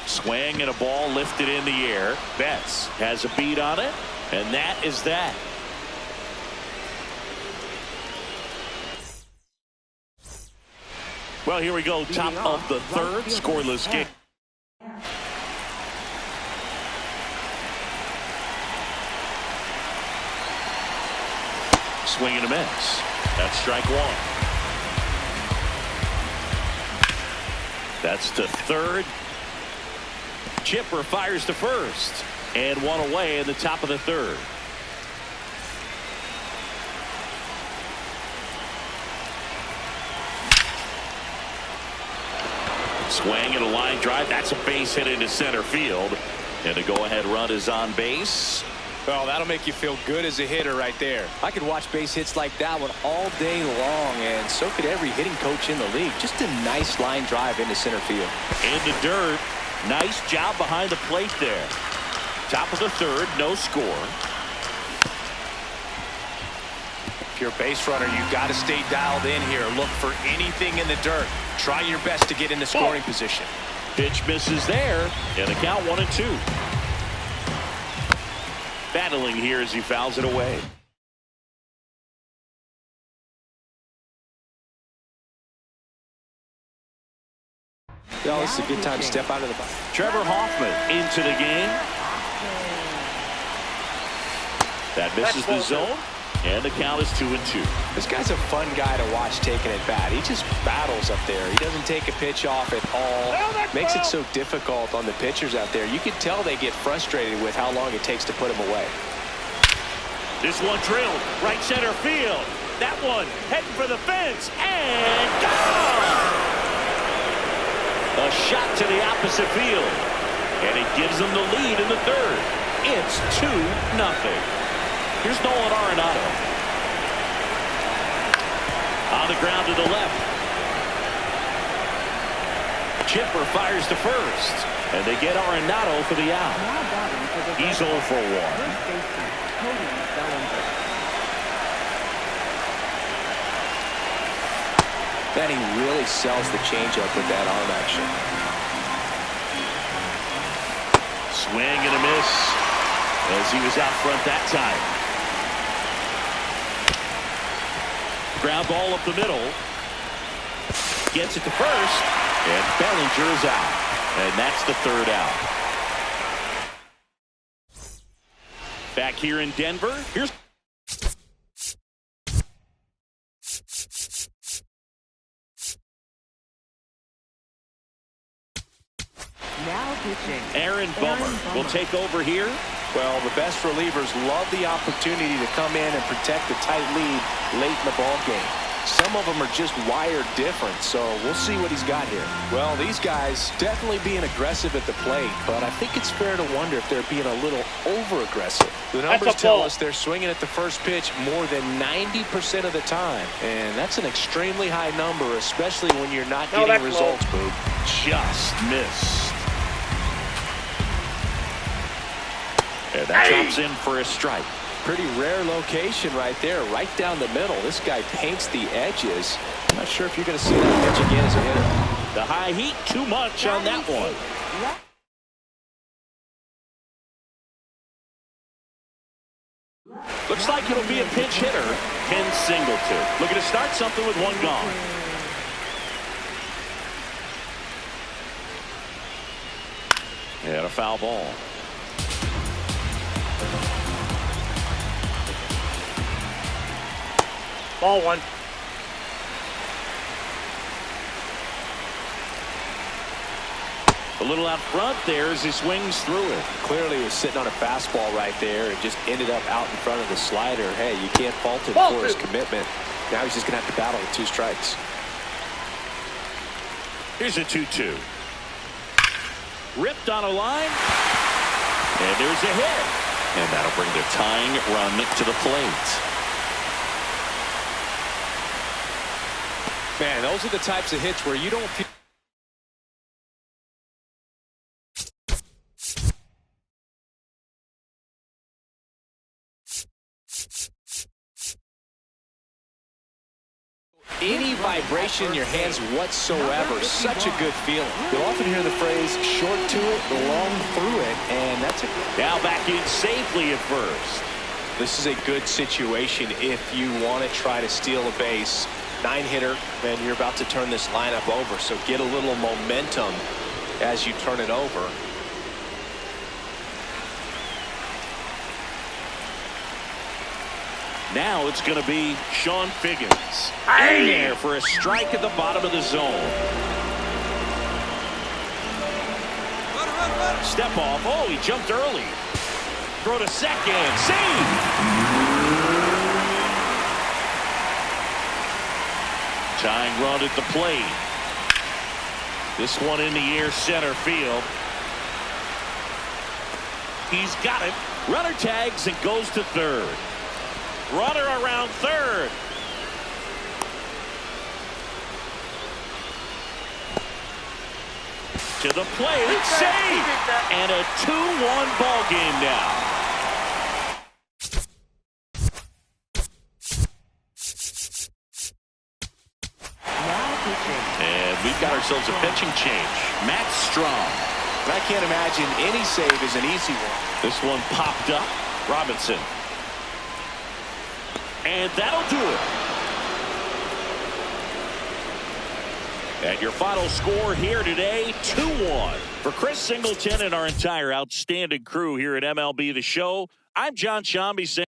Swing and a ball lifted in the air. Betts has a beat on it, and that is that. Well, here we go. Top of the third. Scoreless game. Swing and a miss. That's strike 1. That's to third. Chipper fires to first. And 1 away in the top of the third. Swing and a line drive. That's a base hit into center field. And the go-ahead run is on base. Well, that'll make you feel good as a hitter right there. I could watch base hits like that one all day long, and so could every hitting coach in the league. Just a nice line drive into center field. In the dirt. Nice job behind the plate there. Top of the third, no score. If you're a base runner, you've got to stay dialed in here. Look for anything in the dirt. Try your best to get in the scoring position. Pitch misses there, and the count 1-2. Battling here as he fouls it away. Oh, this is a good time to step out of the box. Trevor Hoffman into the game. That misses the zone, and the count is 2-2. This guy's a fun guy to watch taking at bat. He just battles up there. He doesn't take a pitch off at all. Makes it so difficult on the pitchers out there. You can tell they get frustrated with how long it takes to put him away. This one drilled right center field. That one heading for the fence, and gone! A shot to the opposite field, and it gives them the lead in the third. It's 2-0. Here's Nolan Arenado. On the ground to the left. Chipper fires to first, and they get Arenado for the out. He's 0 for 1. Then he really sells the changeup with that arm action. Swing and a miss as he was out front that time. Ground ball up the middle. Gets it to first, and Bellinger is out. And that's the third out. Back here in Denver, here's Now pitching. Aaron Bummer will take over here. Well, the best relievers love the opportunity to come in and protect a tight lead late in the ball game. Some of them are just wired different, so we'll see what he's got here. Well, these guys definitely being aggressive at the plate, but I think it's fair to wonder if they're being a little over-aggressive. The numbers tell us they're swinging at the first pitch more than 90% of the time, and that's an extremely high number, especially when you're not getting results, Boog. Just missed. And that drops in for a strike. Pretty rare location right there, right down the middle. This guy paints the edges. I'm not sure if you're going to see that pitch again as a hitter. The high heat, too much on that one. Looks like it'll be a pinch hitter, Ken Singleton. Looking to start something with one gone. And a foul ball. Ball one. A little out front there as he swings through it. Clearly he was sitting on a fastball right there and just ended up out in front of the slider. Hey, you can't fault him for his commitment. Now he's just going to have to battle with 2 strikes. Here's a 2-2. Ripped on a line. And there's a hit. And that'll bring the tying run to the plate. Man, those are the types of hits where you don't feel any vibration in your hands whatsoever. Such a good feeling. You'll often hear the phrase short to it, long through it, and that's it. Now back in safely at first. This is a good situation if you want to try to steal a base. 9-hitter, and you're about to turn this lineup over, so get a little momentum as you turn it over. Now it's going to be Sean Figgins. In there for a strike at the bottom of the zone. Step off. Oh, he jumped early. Throw to second. Save! Tying run at the plate. This one in the air center field. He's got it. Runner tags and goes to third. Runner around third. To the plate. Save! And a 2-1 ball game now. And we've got ourselves a pitching change. Matt Strong. I can't imagine any save is an easy one. This one popped up. Robinson. And that'll do it. And your final score here today, 2-1. For Chris Singleton and our entire outstanding crew here at MLB The Show, I'm John Shambi saying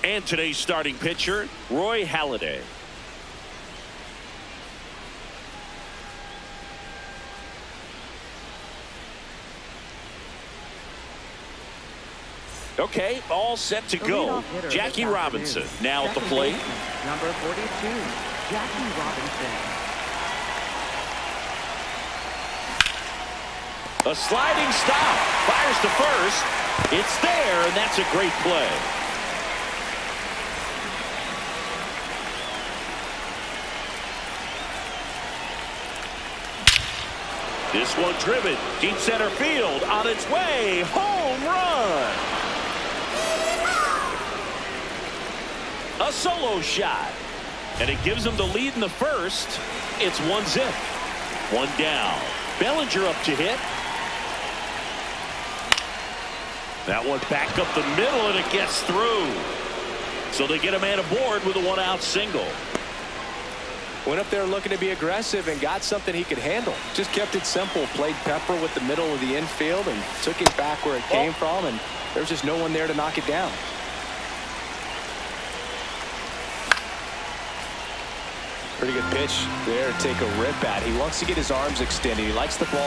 And today's starting pitcher, Roy Halladay. Okay, all set to go. Jackie Robinson now at the plate. Number 42, Jackie Robinson. A sliding stop. Fires to first. It's there, and that's a great play. This one driven. Deep center field on its way. Home run. A solo shot. And it gives them the lead in the first. It's 1-0. One down. Bellinger up to hit. That one back up the middle, and it gets through. So they get a man aboard with a one-out single. Went up there looking to be aggressive and got something he could handle. Just kept it simple. Played Pepper with the middle of the infield and took it back where it came from, and there's just no one there to knock it down. Pretty good pitch there to take a rip at. He wants to get his arms extended. He likes the ball.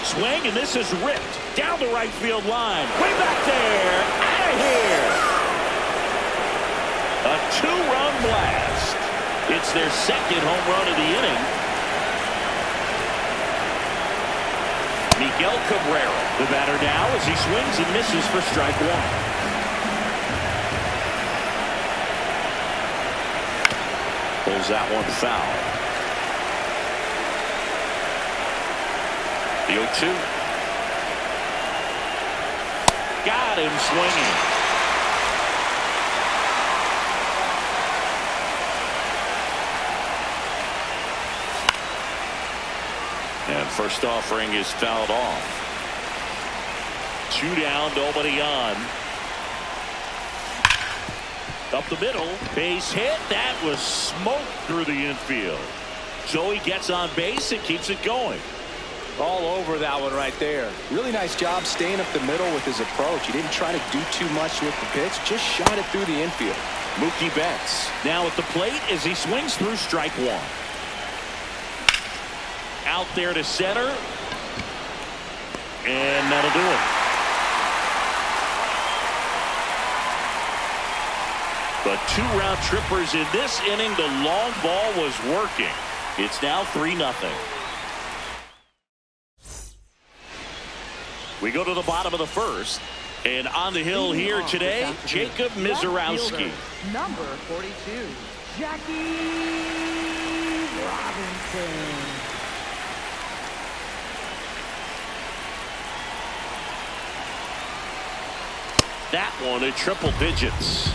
Swing, and this is ripped down the right field line. Way back there. Out of here. A two-run blast. It's their second home run of the inning. Miguel Cabrera, the batter now, as he swings and misses for strike one. Pulls that one foul. The 0-2. Got him swinging. And first offering is fouled off. 2 down, nobody on. Up the middle, base hit. That was smoked through the infield. So he gets on base and keeps it going. All over that one right there. Really nice job staying up the middle with his approach. He didn't try to do too much with the pitch, just shot it through the infield. Mookie Betts now at the plate as he swings through strike one. Out there to center. And that'll do it. But 2 round trippers in this inning. The long ball was working. It's now 3-0. We go to the bottom of the first. And on the hill here today, Jacob Mizorowski. Number 42, Jackie Robinson. That one in triple digits.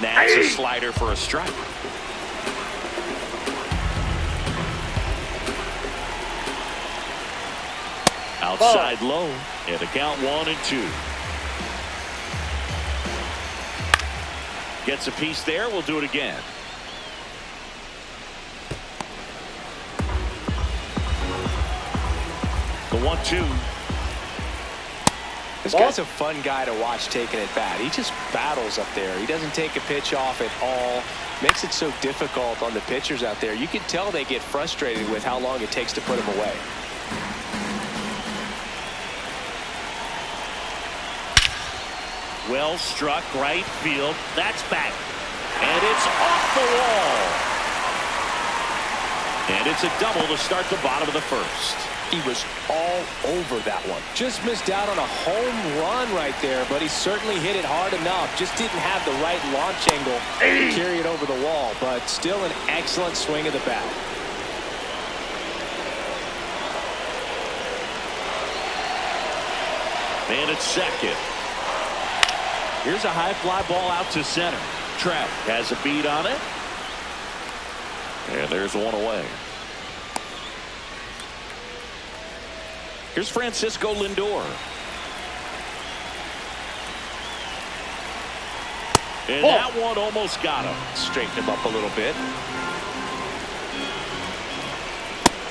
That's a slider for a strike. Outside low, and a count 1-2. Gets a piece there. We'll do it again. The 1-2. This guy's a fun guy to watch taking it bat. He just battles up there. He doesn't take a pitch off at all. Makes it so difficult on the pitchers out there. You can tell they get frustrated with how long it takes to put him away. Well struck right field. That's back. And it's off the wall. And it's a double to start the bottom of the first. He was all over that one. Just missed out on a home run right there, but he certainly hit it hard enough. Just didn't have the right launch angle to carry it over the wall, but still an excellent swing of the bat. And it's second. Here's a high fly ball out to center. Trout has a beat on it. And there's one away. Here's Francisco Lindor. And that one almost got him. Straighten him up a little bit.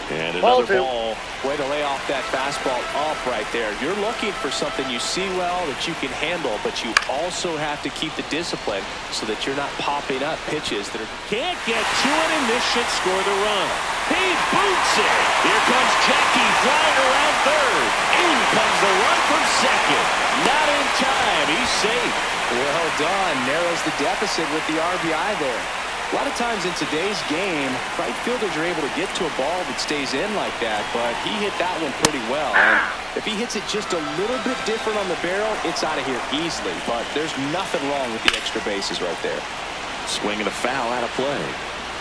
And another Ball ball. Way to lay off that fastball up right there. You're looking for something you see well that you can handle, but you also have to keep the discipline so that you're not popping up pitches that are... Can't get to it, and this should score the run. He boots it. Here comes Jackie flying around third. In comes the run from second. Not in time. He's safe. Well done. Narrows the deficit with the RBI there. A lot of times in today's game, right fielders are able to get to a ball that stays in like that, but he hit that one pretty well. And if he hits it just a little bit different on the barrel, it's out of here easily. But there's nothing wrong with the extra bases right there. Swing and a foul out of play.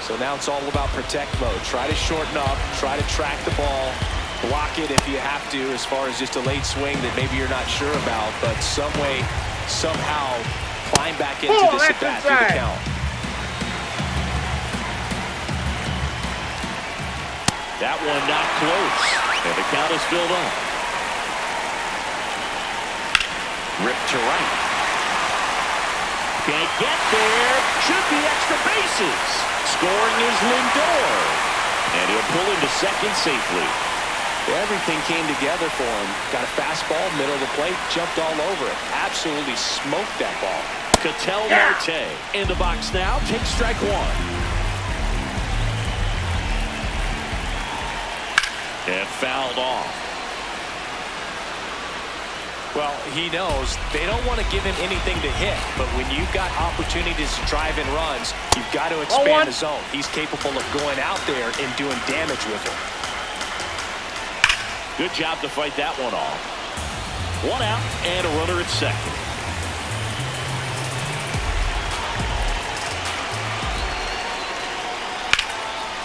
So now it's all about protect mode. Try to shorten up, try to track the ball, block it if you have to, as far as just a late swing that maybe you're not sure about, but some way, somehow climb back into this at bat through the count. That one not close, and the count is filled up. Ripped to right. Can't get there. Should be extra bases. Scoring is Lindor, and he'll pull into second safely. Everything came together for him. Got a fastball, middle of the plate, jumped all over it. Absolutely smoked that ball. Ketel Marte in the box now. Takes strike one. And fouled off. Well, he knows they don't want to give him anything to hit, but when you've got opportunities to drive in runs, you've got to expand the zone. He's capable of going out there and doing damage with it. Good job to fight that one off. One out and a runner at second.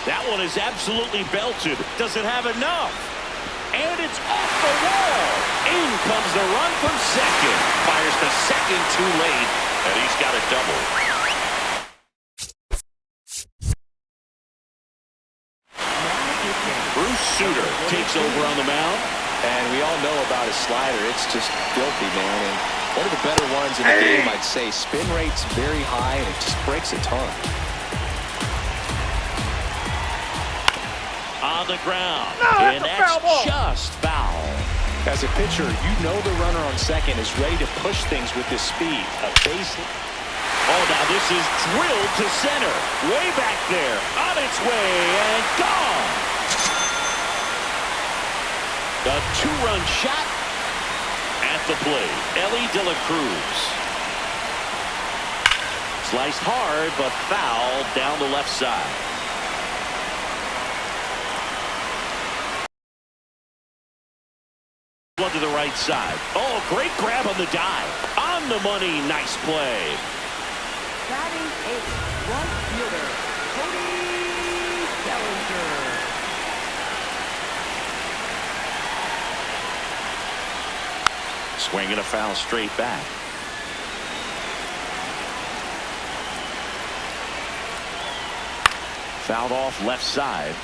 That one is absolutely belted. Doesn't have enough. And it's off the wall. In comes the run from second. Fires the second too late. And he's got a double. Bruce Sutter takes over on the mound. And we all know about his slider. It's just filthy, man. And one of the better ones in the game, I'd say. Spin rate's very high, and it just breaks a ton. On the ground. And that's just foul. As a pitcher, you know the runner on second is ready to push things with this speed. A base hit. Oh, now this is drilled to center. Way back there. On its way and gone. The two-run shot at the plate. Ellie De La Cruz. Sliced hard, but foul down the left side. One to the right side. Oh, great grab on the dive. On the money. Nice play. Batting eighth, right fielder, Cody Bellinger. Swing and a foul straight back. Fouled off left side.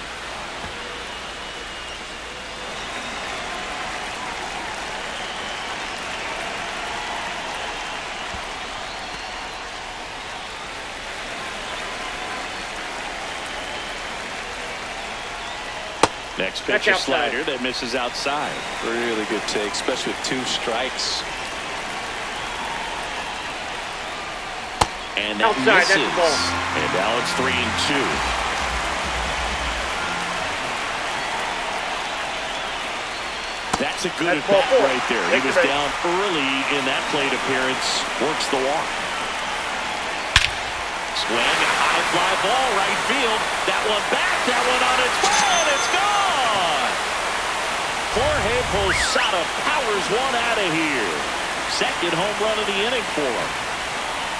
Next pitch, a slider that misses outside. Really good take, especially with two strikes. And that misses. And now it's 3-2. That's a good at-bat right there. He was down early in that plate appearance. Works the walk. Swing, high fly ball, right field. That one back, that one on its way, and it's gone! Jorge Posada powers one out of here. Second home run of the inning for him.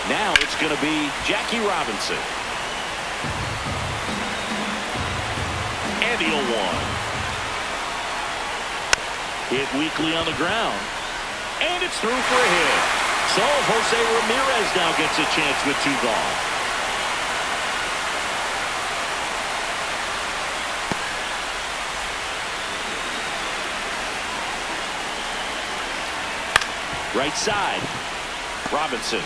Now it's going to be Jackie Robinson. And he'll one. Hit weakly on the ground. And it's through for a hit. So Jose Ramirez now gets a chance with two gone. Right side. Robinson.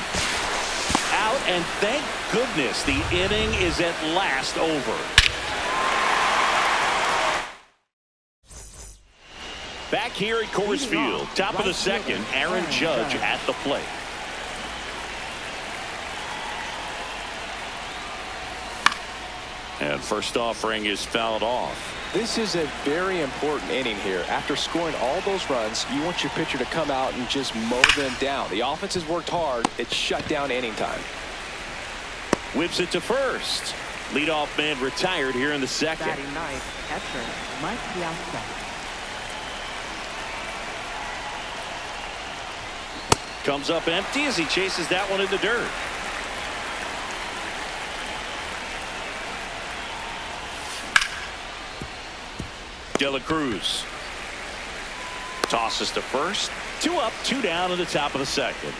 Out, and thank goodness the inning is at last over. here at Coors Field. Top of the second, Aaron Judge at the plate. And first offering is fouled off. This is a very important inning here. After scoring all those runs, you want your pitcher to come out and just mow them down. The offense has worked hard. It's shut down inning time. Whips it to first. Leadoff man retired here in the second. Batting ninth, catcher Mike Piazza. Comes up empty as he chases that one in the dirt. De La Cruz tosses to first. 2 up, 2 down in the top of the second.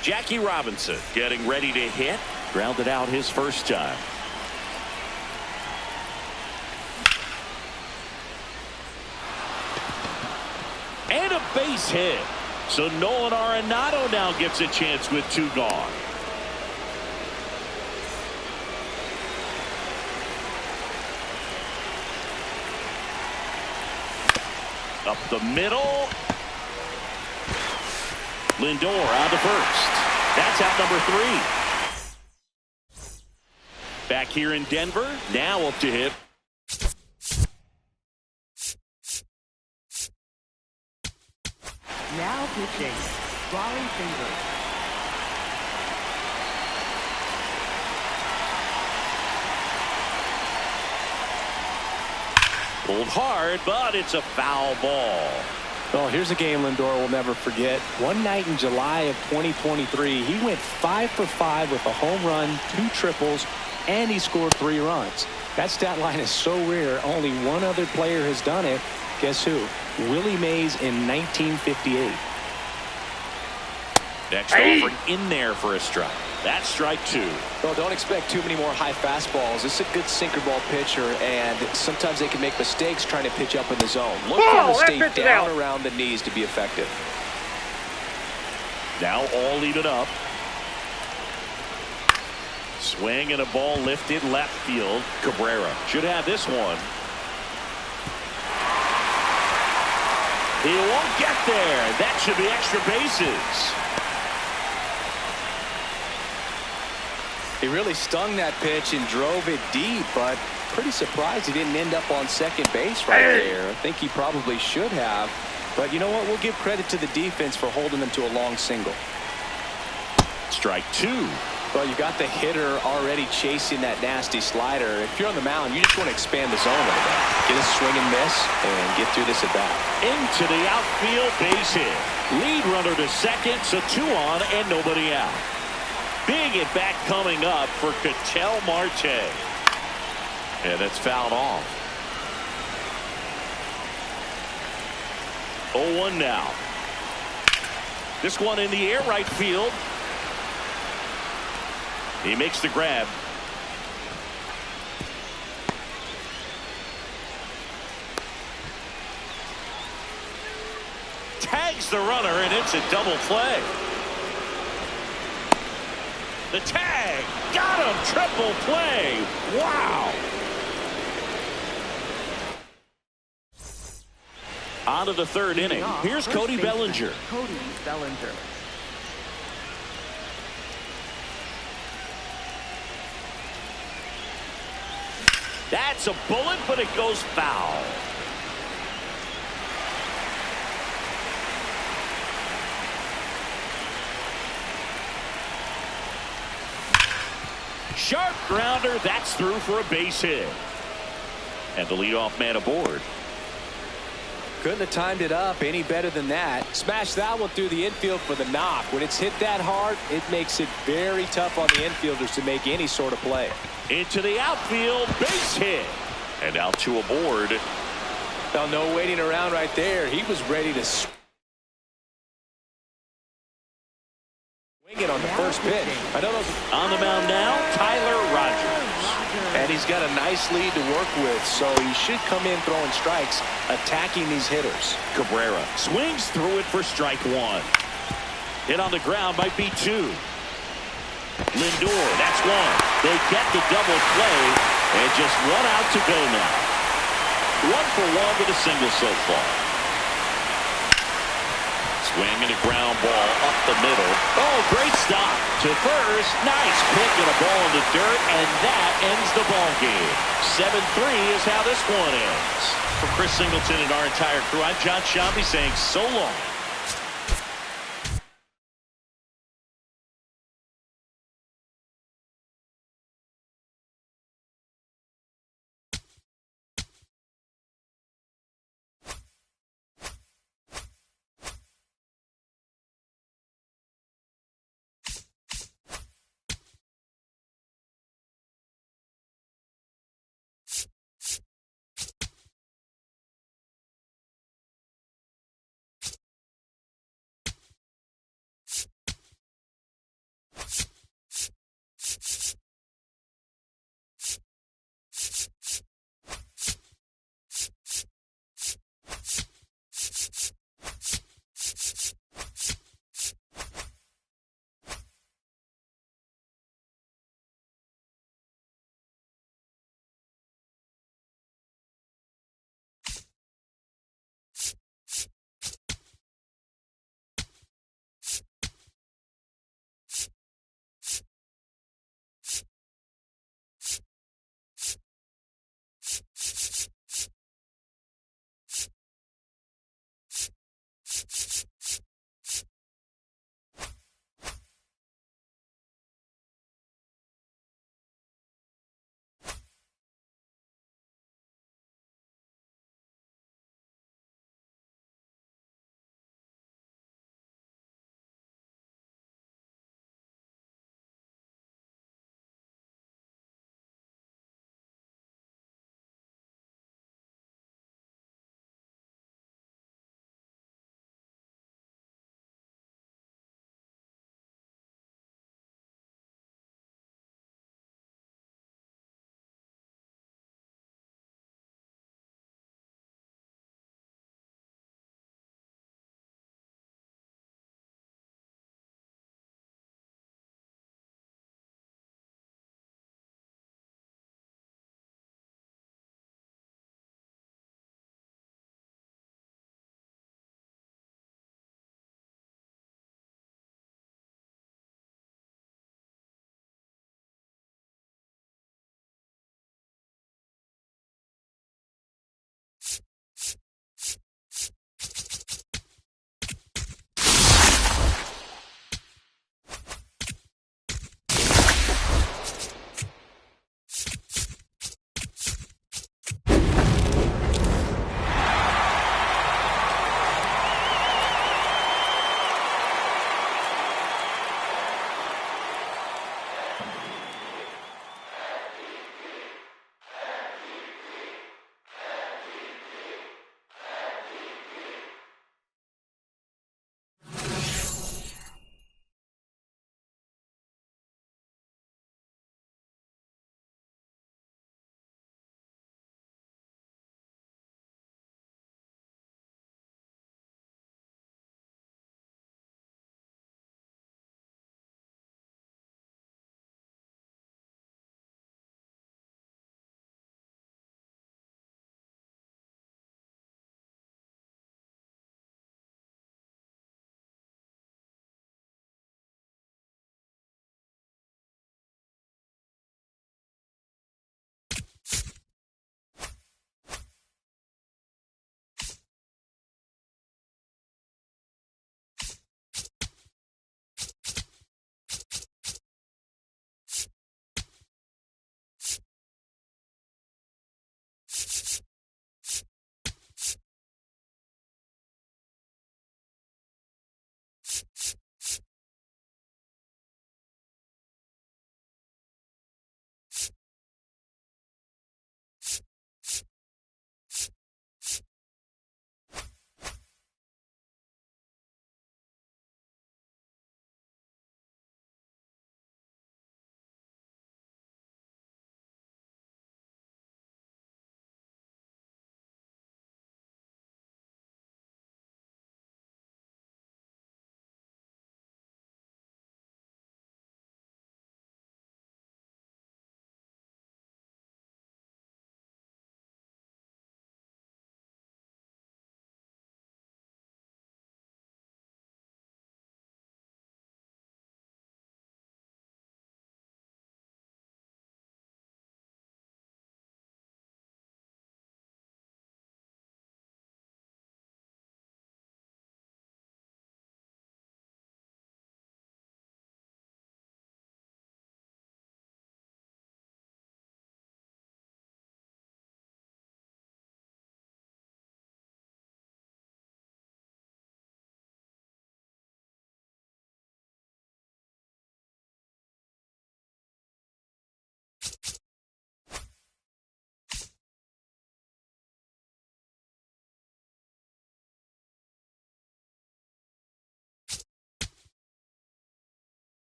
Jackie Robinson getting ready to hit. Grounded out his first time. And a base hit. So Nolan Arenado now gets a chance with 2 gone. Up the middle. Lindor on to first. That's out number 3. Back here in Denver. Now up to hit. Now pitching, Rolling Fingers. Pulled hard, but it's a foul ball. Well, here's a game Lindor will never forget. One night in July of 2023, he went 5 for 5 with a home run, 2 triples, and he scored 3 runs. That stat line is so rare. Only one other player has done it. Guess who? Willie Mays in 1958. Next offering in there for a strike. That's strike 2. Well, don't expect too many more high fastballs. This is a good sinker ball pitcher, and sometimes they can make mistakes trying to pitch up in the zone. Look for him to stay down around the knees to be effective. Now all even up. Swing and a ball lifted left field. Cabrera should have this one. He won't get there. That should be extra bases. He really stung that pitch and drove it deep, but pretty surprised he didn't end up on second base right there. I think he probably should have. But you know what? We'll give credit to the defense for holding him to a long single. Strike 2. Well, you got the hitter already chasing that nasty slider. If you're on the mound, you just want to expand the zone right now. Get a swing and miss and get through this at bat. Into the outfield, base hit. Lead runner to second, so 2 on and nobody out. Big at bat coming up for Ketel Marte. And that's fouled off. 0-1 now. This one in the air right field. He makes the grab. Tags the runner, and it's a double play. The tag. Got him. Triple play. Wow. On to the third inning. Here's Cody Bellinger. Cody Bellinger. That's a bullet, but it goes foul. Sharp grounder. That's through for a base hit. And the leadoff man aboard. Couldn't have timed it up any better than that. Smash that one through the infield for the knock. When it's hit that hard, it makes it very tough on the infielders to make any sort of play. Into the outfield, base hit. And out 2 aboard. Now, no waiting around right there. He was ready to swing it on the first pitch. I don't know. On the mound now, Tyler Rogers. And he's got a nice lead to work with, so he should come in throwing strikes, attacking these hitters. Cabrera swings through it for strike 1. Hit on the ground might be 2. Lindor, that's 1. They get the double play, and just 1 out to go now. 1 for 1 with a single so far. Swing and a ground ball up the middle. Oh, great stop to first. Nice pick and a ball in the dirt, and that ends the ball game. 7-3 is how this one ends. For Chris Singleton and our entire crew, I'm John Shambi saying so long.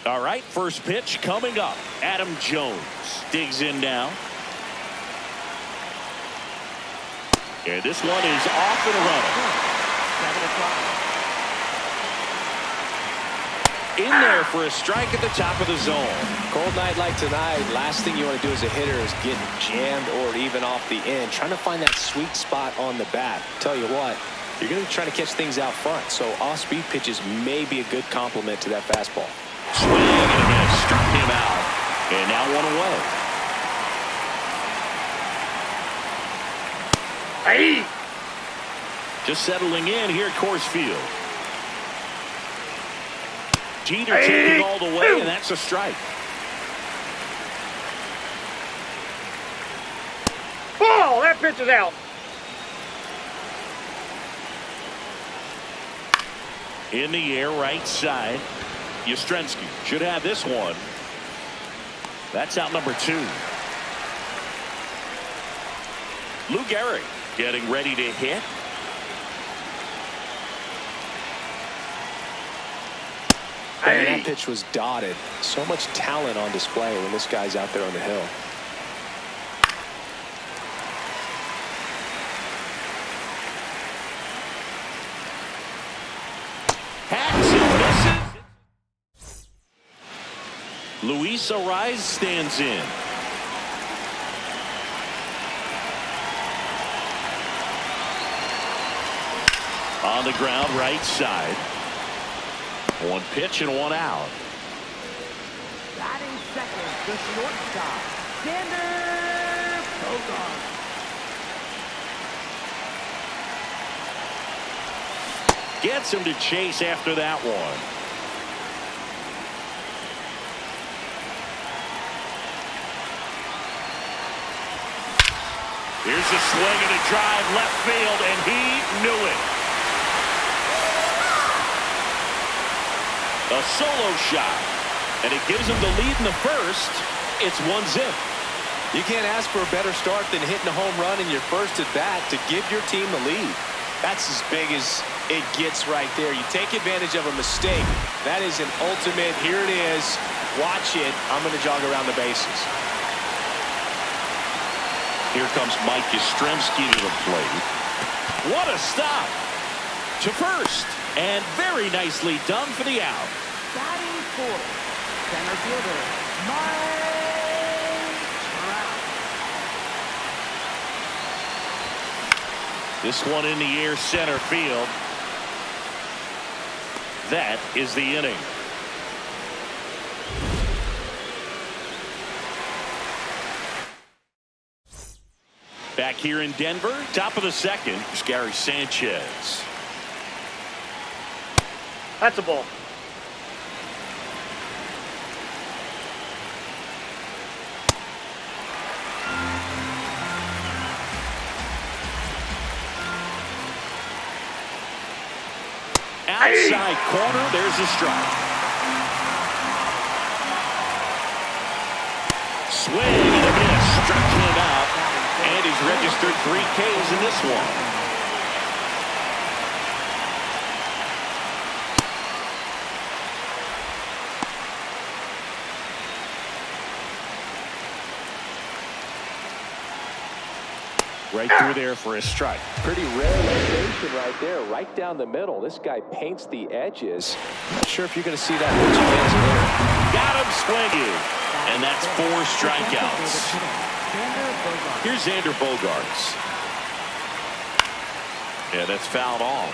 All right, first pitch coming up. Adam Jones digs in now. And this one is off and running. 7 o'clock. In there for a strike at the top of the zone. Cold night like tonight, last thing you want to do as a hitter is get jammed or even off the end. Trying to find that sweet spot on the bat. Tell you what, you're going to be trying to catch things out front, so off-speed pitches may be a good complement to that fastball. Swing and a miss, struck him out, and now one away. Hey! Just settling in here at Coors Field. Jeter taking all the way, and that's a strike. Ball! That pitch is out. In the air, right side. Yastrzemski should have this one. That's out number 2. Lou Gehrig getting ready to hit. Man, that pitch was dotted. So much talent on display when this guy's out there on the hill. Hacks and misses. Luis Arraez stands in. On the ground, right side. One pitch and one out. Batting second, the shortstop, Xander Bogaerts. Gets him to chase after that one. Here's a swing and a drive left field, and he knew it. A solo shot, and it gives him the lead in the first. It's 1-0. You can't ask for a better start than hitting a home run in your first at bat to give your team the lead. That's as big as it gets right there. You take advantage of a mistake. That is an ultimate, here it is, watch it, I'm going to jog around the bases. Here comes Mike Yastrzemski to the plate. What a stop to first, and very nicely done for the out. Batting fourth, center fielder, Mike Trout. This one in the air, center field. That is the inning. Back here in Denver, top of the second, is Gary Sanchez. That's a ball. Outside corner, there's a strike. Swing and a miss, struck him out, and he's registered 3 Ks in this one. Right through there for a strike. Pretty rare location right there, right down the middle. This guy paints the edges. Not sure if you're going to see that much again there. Got him swinging, and that's 4 strikeouts. Here's Xander Bogaerts. Yeah, that's fouled off.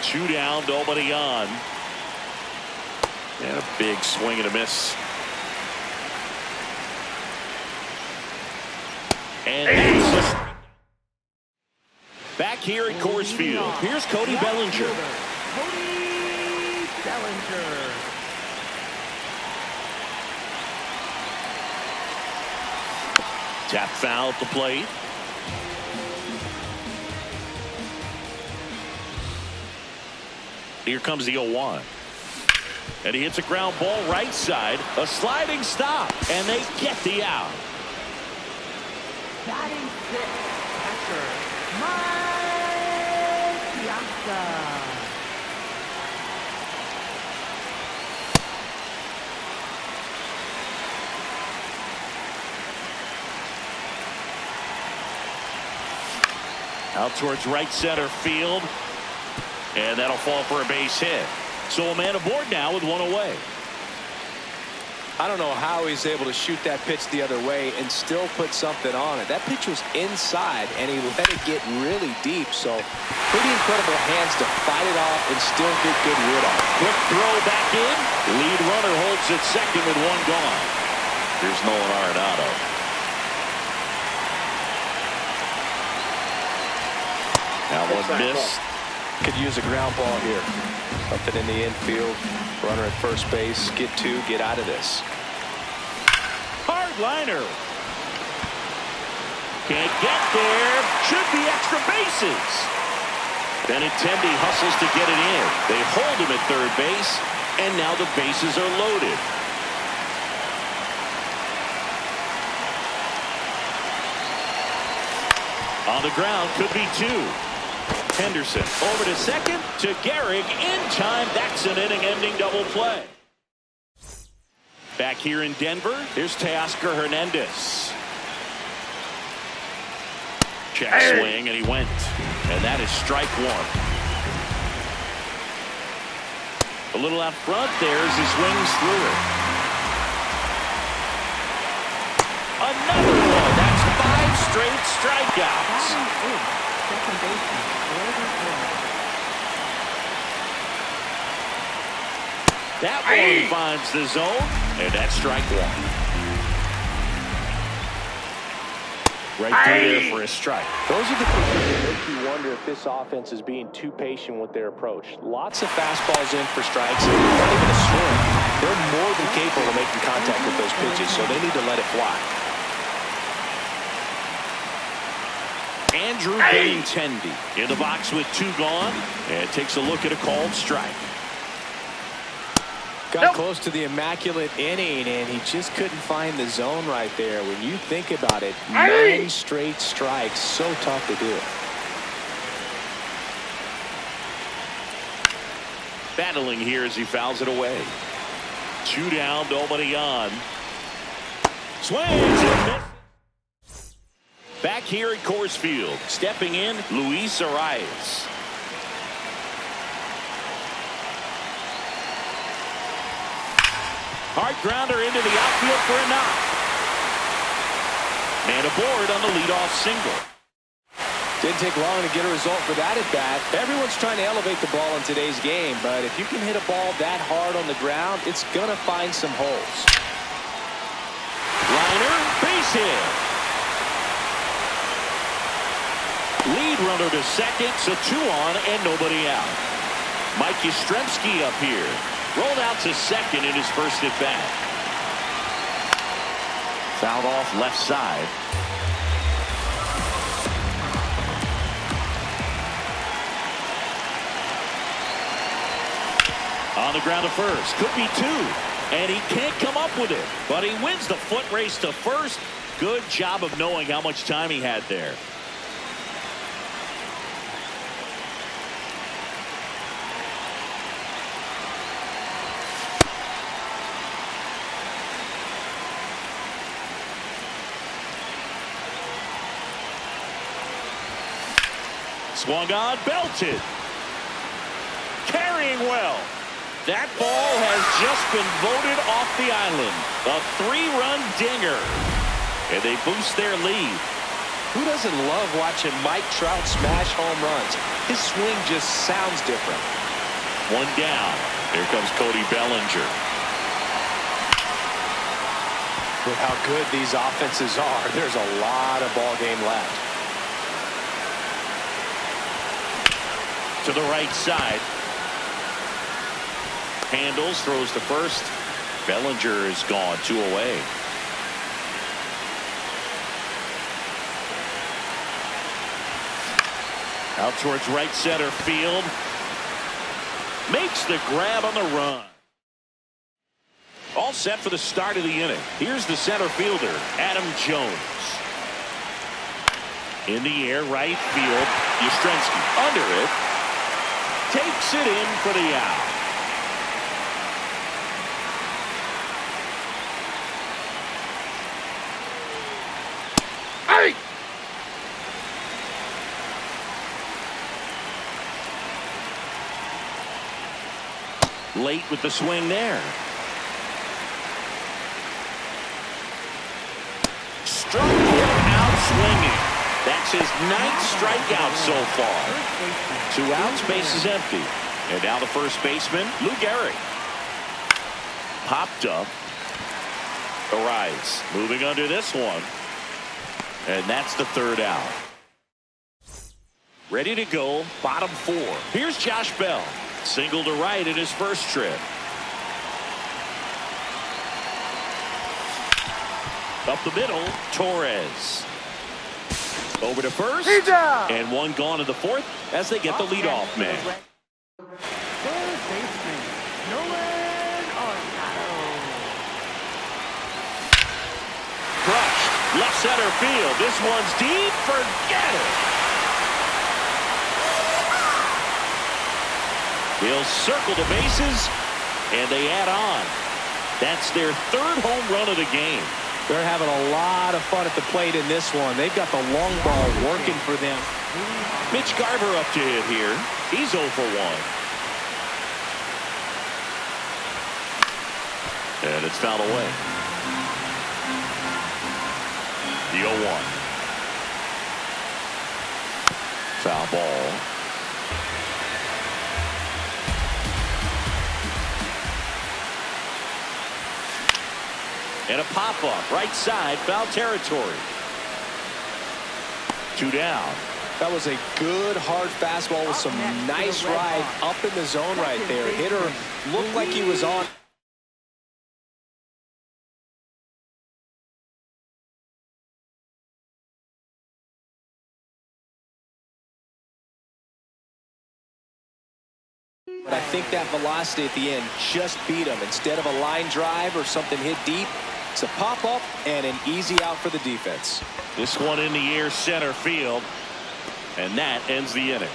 2 down, nobody on. And a big swing and a miss. And that's just back here at Coors Field. Here's Cody Bellinger. Cody Bellinger. Tap foul at the plate. Here comes the 0-1. And he hits a ground ball right side. A sliding stop. And they get the out. Batting sixth, catcher, Mike Piazza. Out towards right center field. And that'll fall for a base hit. So a man aboard now with one away. I don't know how he's able to shoot that pitch the other way and still put something on it. That pitch was inside, and he let it get really deep. So pretty incredible hands to fight it off and still get good wood off. Quick throw back in. Lead runner holds at second with one gone. Here's Nolan Arenado. Now one miss. Could use a ground ball here. Something in the infield. Runner at first base. Get two. Get out of this. Hard liner. Can't get there. Should be extra bases. Benintendi hustles to get it in. They hold him at third base. And now the bases are loaded. On the ground, could be two. Henderson over to second, to Gehrig in time. That's an inning-ending double play. Back here in Denver, here's Teoscar Hernandez. Check swing, and he went. And that is strike one. A little out front there as he swings through it. Another one. That's 5 straight strikeouts. Second baseman, That one finds the zone, and that's strike one. Right there for a strike. Those are the things that make you wonder if this offense is being too patient with their approach. Lots of fastballs in for strikes, and not even a swing. They're more than capable of making contact with those pitches, so they need to let it fly. Andrew Benintendi in the box with 2 gone, and takes a look at a called strike. Got close to the immaculate inning, and he just couldn't find the zone right there. When you think about it, 9 straight strikes, so tough to do. Battling here as he fouls it away. 2 down, nobody on. Swings and misses. Back here at Coors Field, stepping in, Luis Arias. Hard grounder into the outfield for a knock. Man aboard on the leadoff single. Didn't take long to get a result for that at bat. Everyone's trying to elevate the ball in today's game, but if you can hit a ball that hard on the ground, it's going to find some holes. Liner, base hit. Lead runner to second, so 2 on and nobody out. Mike Yastrzemski up here. Rolled out to second in his first at bat. Fouled off left side. On the ground to first. Could be 2. And he can't come up with it. But he wins the foot race to first. Good job of knowing how much time he had there. Swung on, belted. Carrying well. That ball has just been voted off the island. A 3-run dinger. And they boost their lead. Who doesn't love watching Mike Trout smash home runs? His swing just sounds different. 1 down. Here comes Cody Bellinger. With how good these offenses are, there's a lot of ball game left. To the right side. Handles, throws to first. Bellinger is gone, 2 away. Out towards right center field. Makes the grab on the run. All set for the start of the inning. Here's the center fielder, Adam Jones. In the air, right field. Yastrzemski under it. Takes it in for the out. Late with the swing there. Struck him out swinging. That's his 9th strikeout so far. 2 outs, base is empty. And now the first baseman, Lou Gehrig. Popped up. Arise. Moving under this one. And that's the 3rd out. Ready to go, bottom 4. Here's Josh Bell. Single to right in his first trip. Up the middle, Torres. Over to first. And one gone in the 4th as they get the leadoff man. Third baseman, Nolan Arenado. Crushed. Left center field. This one's deep. Forget it. He'll circle the bases, and they add on. That's their 3rd home run of the game. They're having a lot of fun at the plate in this one. They've got the long ball working for them. Mitch Garver up to hit here. He's 0 for 1. And it's fouled away. The 0-1. Foul ball. And a pop-up, right side, foul territory. 2 down. That was a good, hard fastball with some nice ride up in the zone right there. Hitter looked like he was on. But I think that velocity at the end just beat him. Instead of a line drive or something hit deep, it's a pop-up and an easy out for the defense. This one in the air, center field. And that ends the inning.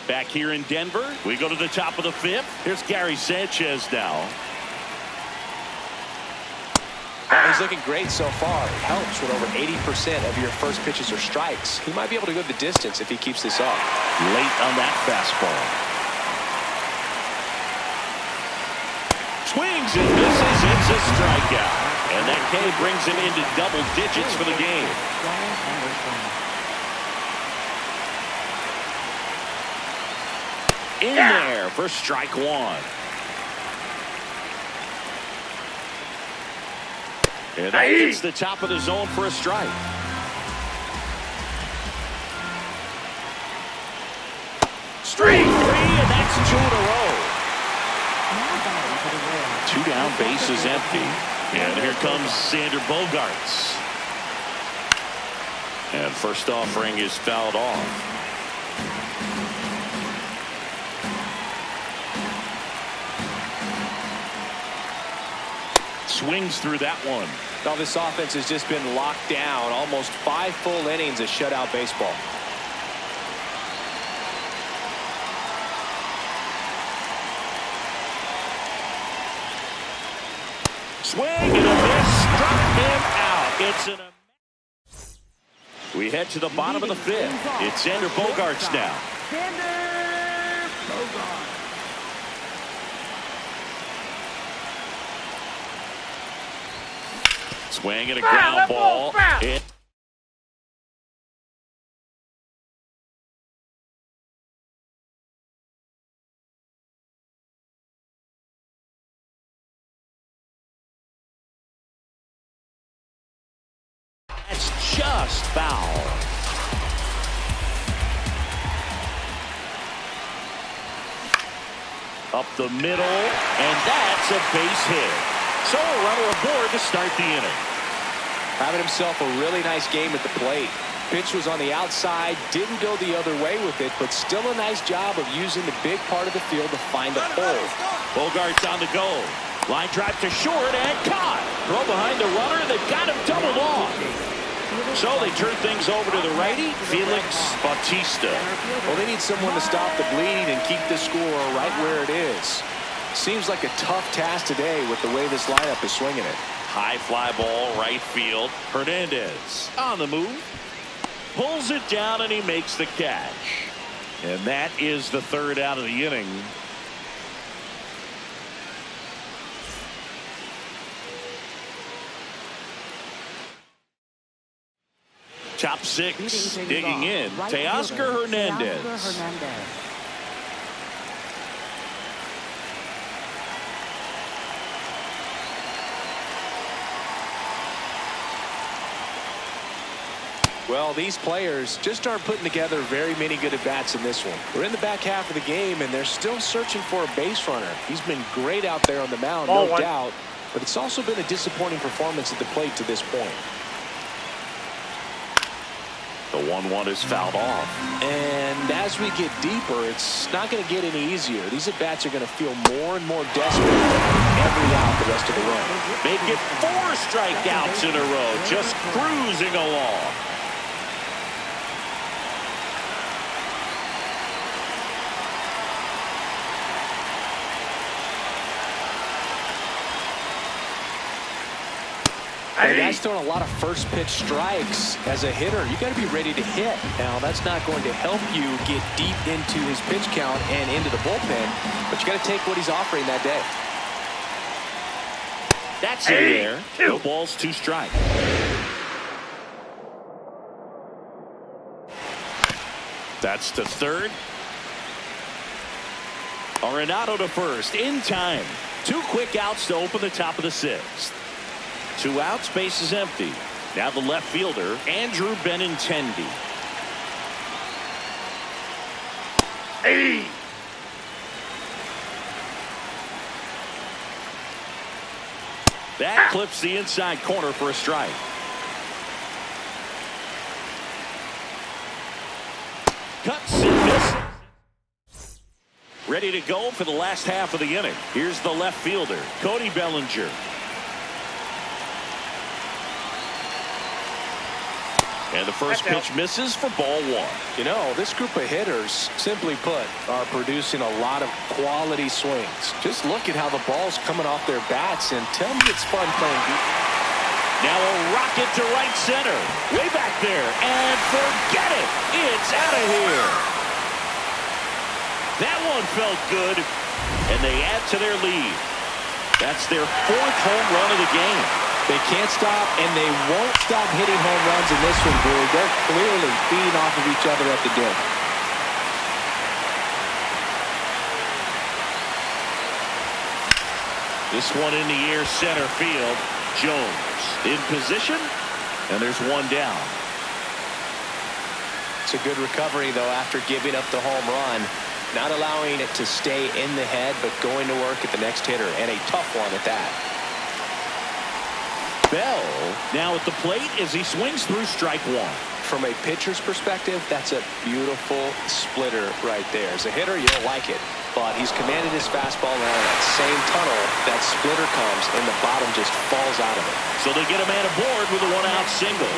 Back here in Denver, we go to the top of the 5th. Here's Gary Sanchez now. Oh, he's looking great so far. It helps when over 80% of your first pitches are strikes. He might be able to go the distance if he keeps this up. Late on that fastball. Swings and misses. It's a strikeout. And that K brings him into double digits for the game. In there for strike 1. And that hits the top of the zone for a strike. Strike 3, and that's 2 in a row. 2 down, base is empty. And here comes Xander Bogaerts. And first offering is fouled off. Swings through that one. Now this offense has just been locked down. Almost 5 full innings of shutout baseball. Swing and a miss. Struck him out. It's an. We head to the bottom of the 5th. It's Xander Bogaerts now. Xander Bogaerts. Swing and a ground ball. That's just foul. Up the middle, and that's a base hit. So a runner aboard to start the inning. Having himself a really nice game at the plate. Pitch was on the outside, didn't go the other way with it, but still a nice job of using the big part of the field to find the hole. Bogaerts on the go. Line drive to short and caught. Throw behind the runner. They've got him doubled off. So they turn things over to the righty, Felix Bautista. Well, they need someone to stop the bleeding and keep the score right where it is. Seems like a tough task today with the way this lineup is swinging it. High fly ball, right field. Hernandez on the move. Pulls it down, and he makes the catch. And that is the third out of the inning. Top six, digging in, Teoscar Hernandez. Well, these players just aren't putting together very many good at-bats in this one. We're in the back half of the game, and they're still searching for a base runner. He's been great out there on the mound, no doubt, but it's also been a disappointing performance at the plate to this point. The 1-1 is fouled off. And as we get deeper, it's not going to get any easier. These at-bats are going to feel more and more desperate every out the rest of the run. Make it 4 strikeouts in a row, just cruising along. The guy's throwing a lot of first pitch strikes. As a hitter, you got to be ready to hit. Now, that's not going to help you get deep into his pitch count and into the bullpen, but you got to take what he's offering that day. That's in there. No balls, 2 strikes. That's to third. Arenado to first in time. 2 quick outs to open the top of the 6th. 2 outs, base is empty. Now the left fielder, Andrew Benintendi. That clips the inside corner for a strike. Cuts and misses. Ready to go for the last half of the inning. Here's the left fielder, Cody Bellinger. And the first pitch misses for ball 1. You know, this group of hitters, simply put, are producing a lot of quality swings. Just look at how the ball's coming off their bats, and tell me it's fun playing defense. Now a rocket to right center. Way back there. And forget it. It's out of here. That one felt good. And they add to their lead. That's their 4th home run of the game. They can't stop, and they won't stop hitting home runs in this one, Brew. They're clearly feeding off of each other at the dick. This one in the air, center field. Jones in position, and there's 1 down. It's a good recovery, though, after giving up the home run. Not allowing it to stay in the head, but going to work at the next hitter, and a tough one at that. Bell now at the plate as he swings through strike 1. From a pitcher's perspective, that's a beautiful splitter right there. As a hitter, you don't like it, but he's commanded his fastball now in that same tunnel. That splitter comes, and the bottom just falls out of it. So they get a man aboard with a 1-out single.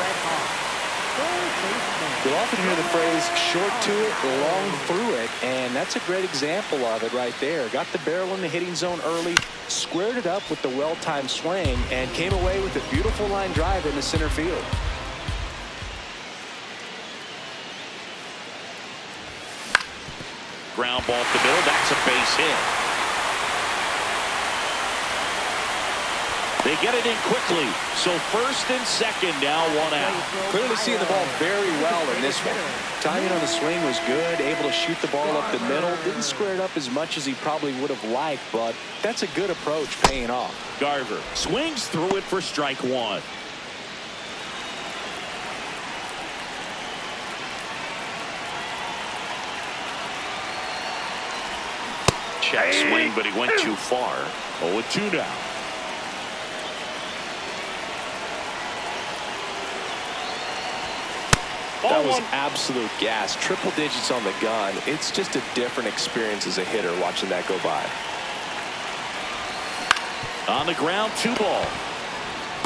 You'll often hear the phrase, short to it, long through it, and that's a great example of it right there. Got the barrel in the hitting zone early, squared it up with the well-timed swing, and came away with a beautiful line drive into center field. Ground ball up the middle. That's a base hit. They get it in quickly. So first and second now, 1 out. Clearly seeing the ball very well in this one. Timing on the swing was good. Able to shoot the ball up the middle. Didn't square it up as much as he probably would have liked, but that's a good approach paying off. Garver swings through it for strike 1. Check swing, but he went too far. 0-2 now. That was absolute gas. Triple digits on the gun. It's just a different experience as a hitter watching that go by. On the ground, 2 ball.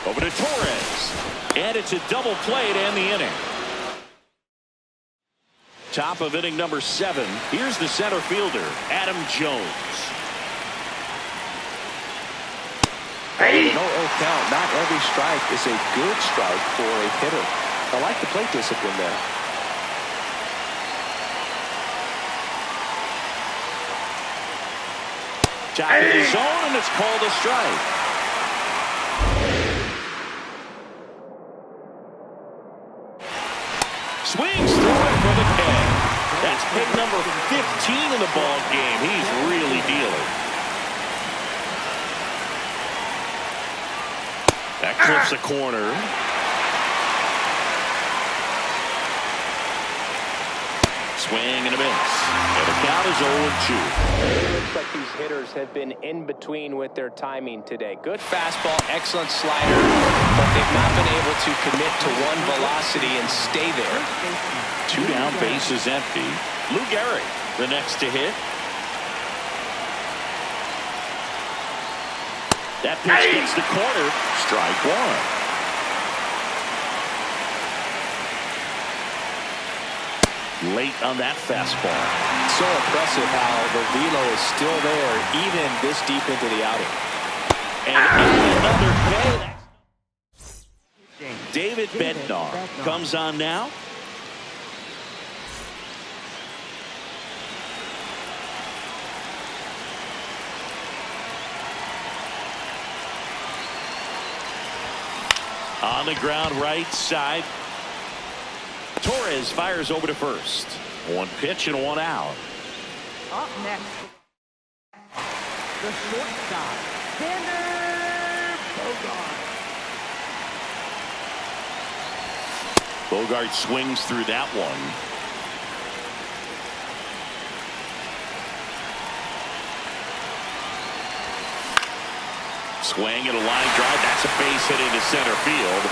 Over to Torres. And it's a double play to end the inning. Top of inning number 7. Here's the center fielder, Adam Jones. No 0 count. Not every strike is a good strike for a hitter. I like the plate discipline there. Top of the zone, and it's called a strike. Swings through it for the K. That's pick number 15 in the ball game. He's really dealing. That clips a corner. Swing and a miss. And the count is 0-2. It looks like these hitters have been in between with their timing today. Good fastball, excellent slider, but they've not been able to commit to one velocity and stay there. 2 down, base is empty. Lou Gehrig, the next to hit. That pitch gets the corner. Strike one. Late on that fastball. So impressive how the velo is still there even this deep into the outing. And another K. David Bednar comes on now. On the ground right side. Torres fires over to first. 1 pitch and 1 out. Up next, the shortstop, Xander Bogart. Bogart swings through that one. Swing and a line drive. That's a base hit into center field.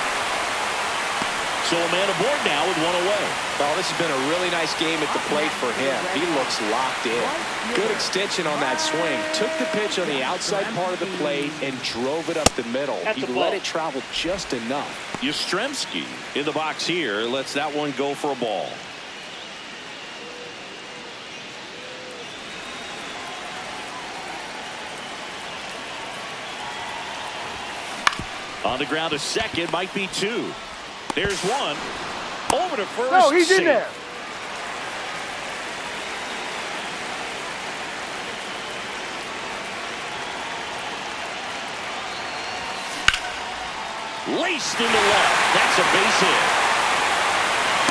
So a man aboard now with 1 away. Well, this has been a really nice game at the plate for him. He looks locked in. Good extension on that swing. Took the pitch on the outside part of the plate and drove it up the middle. He let it travel just enough. Yastrzemski in the box here. Lets that one go for a ball. On the ground to second, might be 2. There's 1. Over to first. No, he's in there. Laced into left. That's a base hit.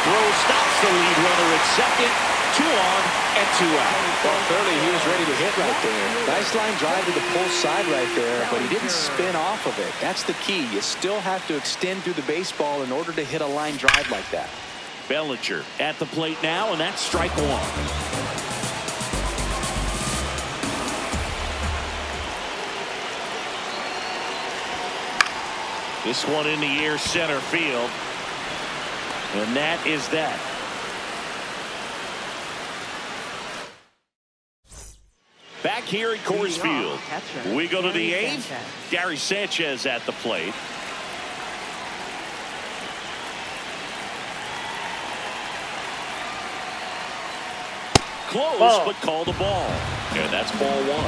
Throw stops the lead runner at second. 2 on and 2 out. Well, clearly he was ready to hit right there. Nice line drive to the pull side right there, but he didn't spin off of it. That's the key. You still have to extend through the baseball in order to hit a line drive like that. Bellinger at the plate now, and that's strike 1. This one in the air center field. And that is that. Back here at Coors Field, we go to the 8th. Gary Sanchez at the plate. Close, but call the ball. And that's ball 1.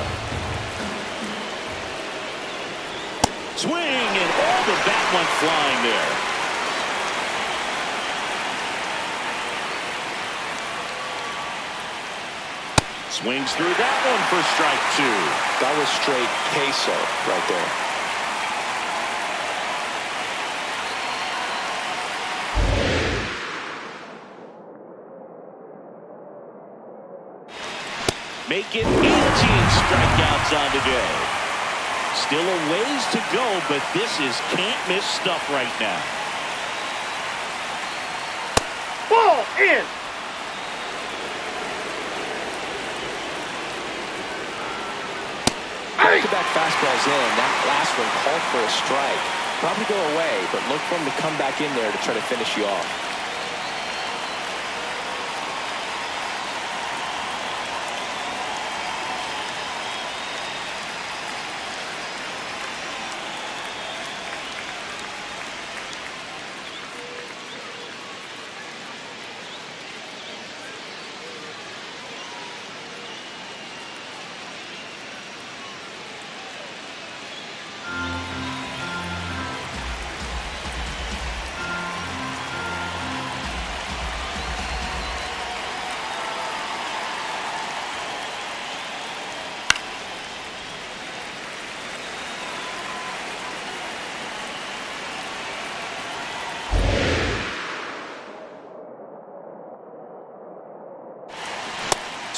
Swing, and all the bat went flying there. Swings through that one for strike 2. That was straight queso right there. Make it 18 strikeouts on today. Still a ways to go, but this is can't miss stuff right now. Ball in. Back-to-back fastballs in. That last one called for a strike. Probably go away, but look for him to come back in there to try to finish you off.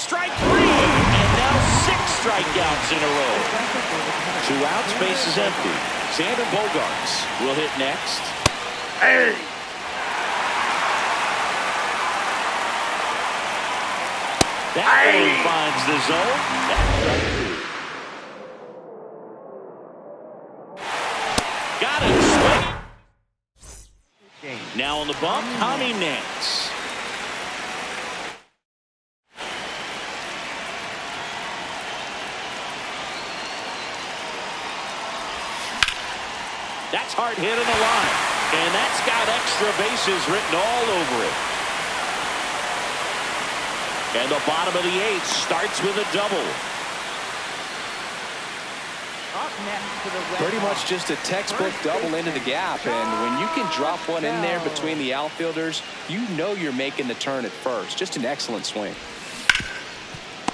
strike 3, and now 6 strikeouts in a row. 2 outs, base is empty. Xander Bogaerts will hit next. Hey! That really finds the zone. Got it. Swing. Now on the bump, Tommy Nance. That's hard hit on the line. And that's got extra bases written all over it. And the bottom of the 8th starts with a double. Pretty much just a textbook double into the gap. And when you can drop one in there between the outfielders, you know you're making the turn at first. Just an excellent swing.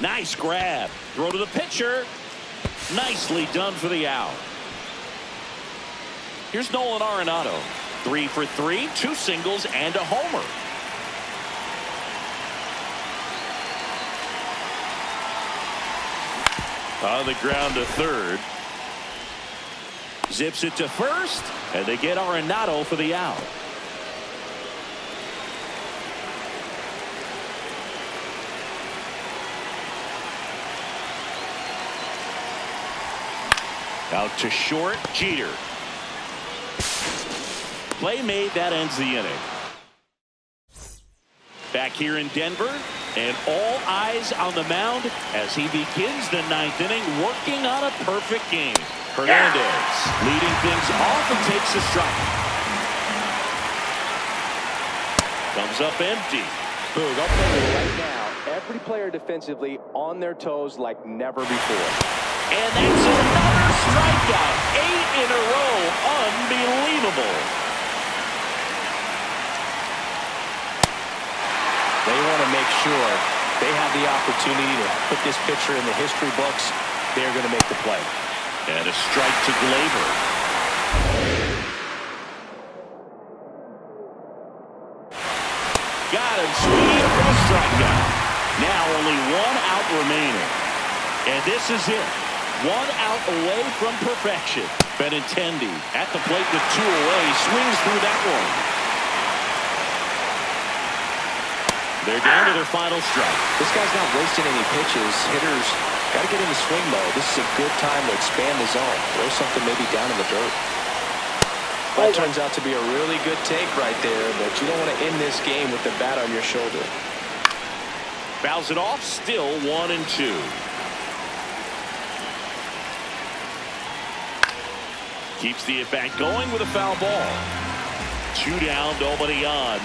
Nice grab. Throw to the pitcher. Nicely done for the out. Here's Nolan Arenado. 3 for 3, 2 singles and a homer. On the ground to third. Zips it to first, and they get Arenado for the out. Out to short, Jeter. Play made, that ends the inning. Back here in Denver, and all eyes on the mound as he begins the 9th inning, working on a perfect game. Hernandez leading things off and takes a strike. Comes up empty. Boog, I'll tell you right now, every player defensively on their toes like never before. And that's another strikeout. 8 in a row. Unbelievable. They want to make sure they have the opportunity to put this pitcher in the history books. They're going to make the play. And a strike to Glaber. Got him. Swinging for a strikeout. Now only 1 out remaining. And this is it. 1 out away from perfection. Benintendi at the plate with 2 away. Swings through that one. They're down to their final strike. This guy's not wasting any pitches. Hitters got to get in the swing mode. This is a good time to expand the zone. Throw something maybe down in the dirt. That turns out to be a really good take right there, but you don't want to end this game with the bat on your shoulder. Fouls it off. Still 1-2. Keeps the at-bat going with a foul ball. 2 down, nobody on.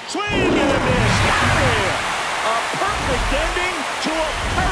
Swing and a miss. Got him. A perfect ending to a perfect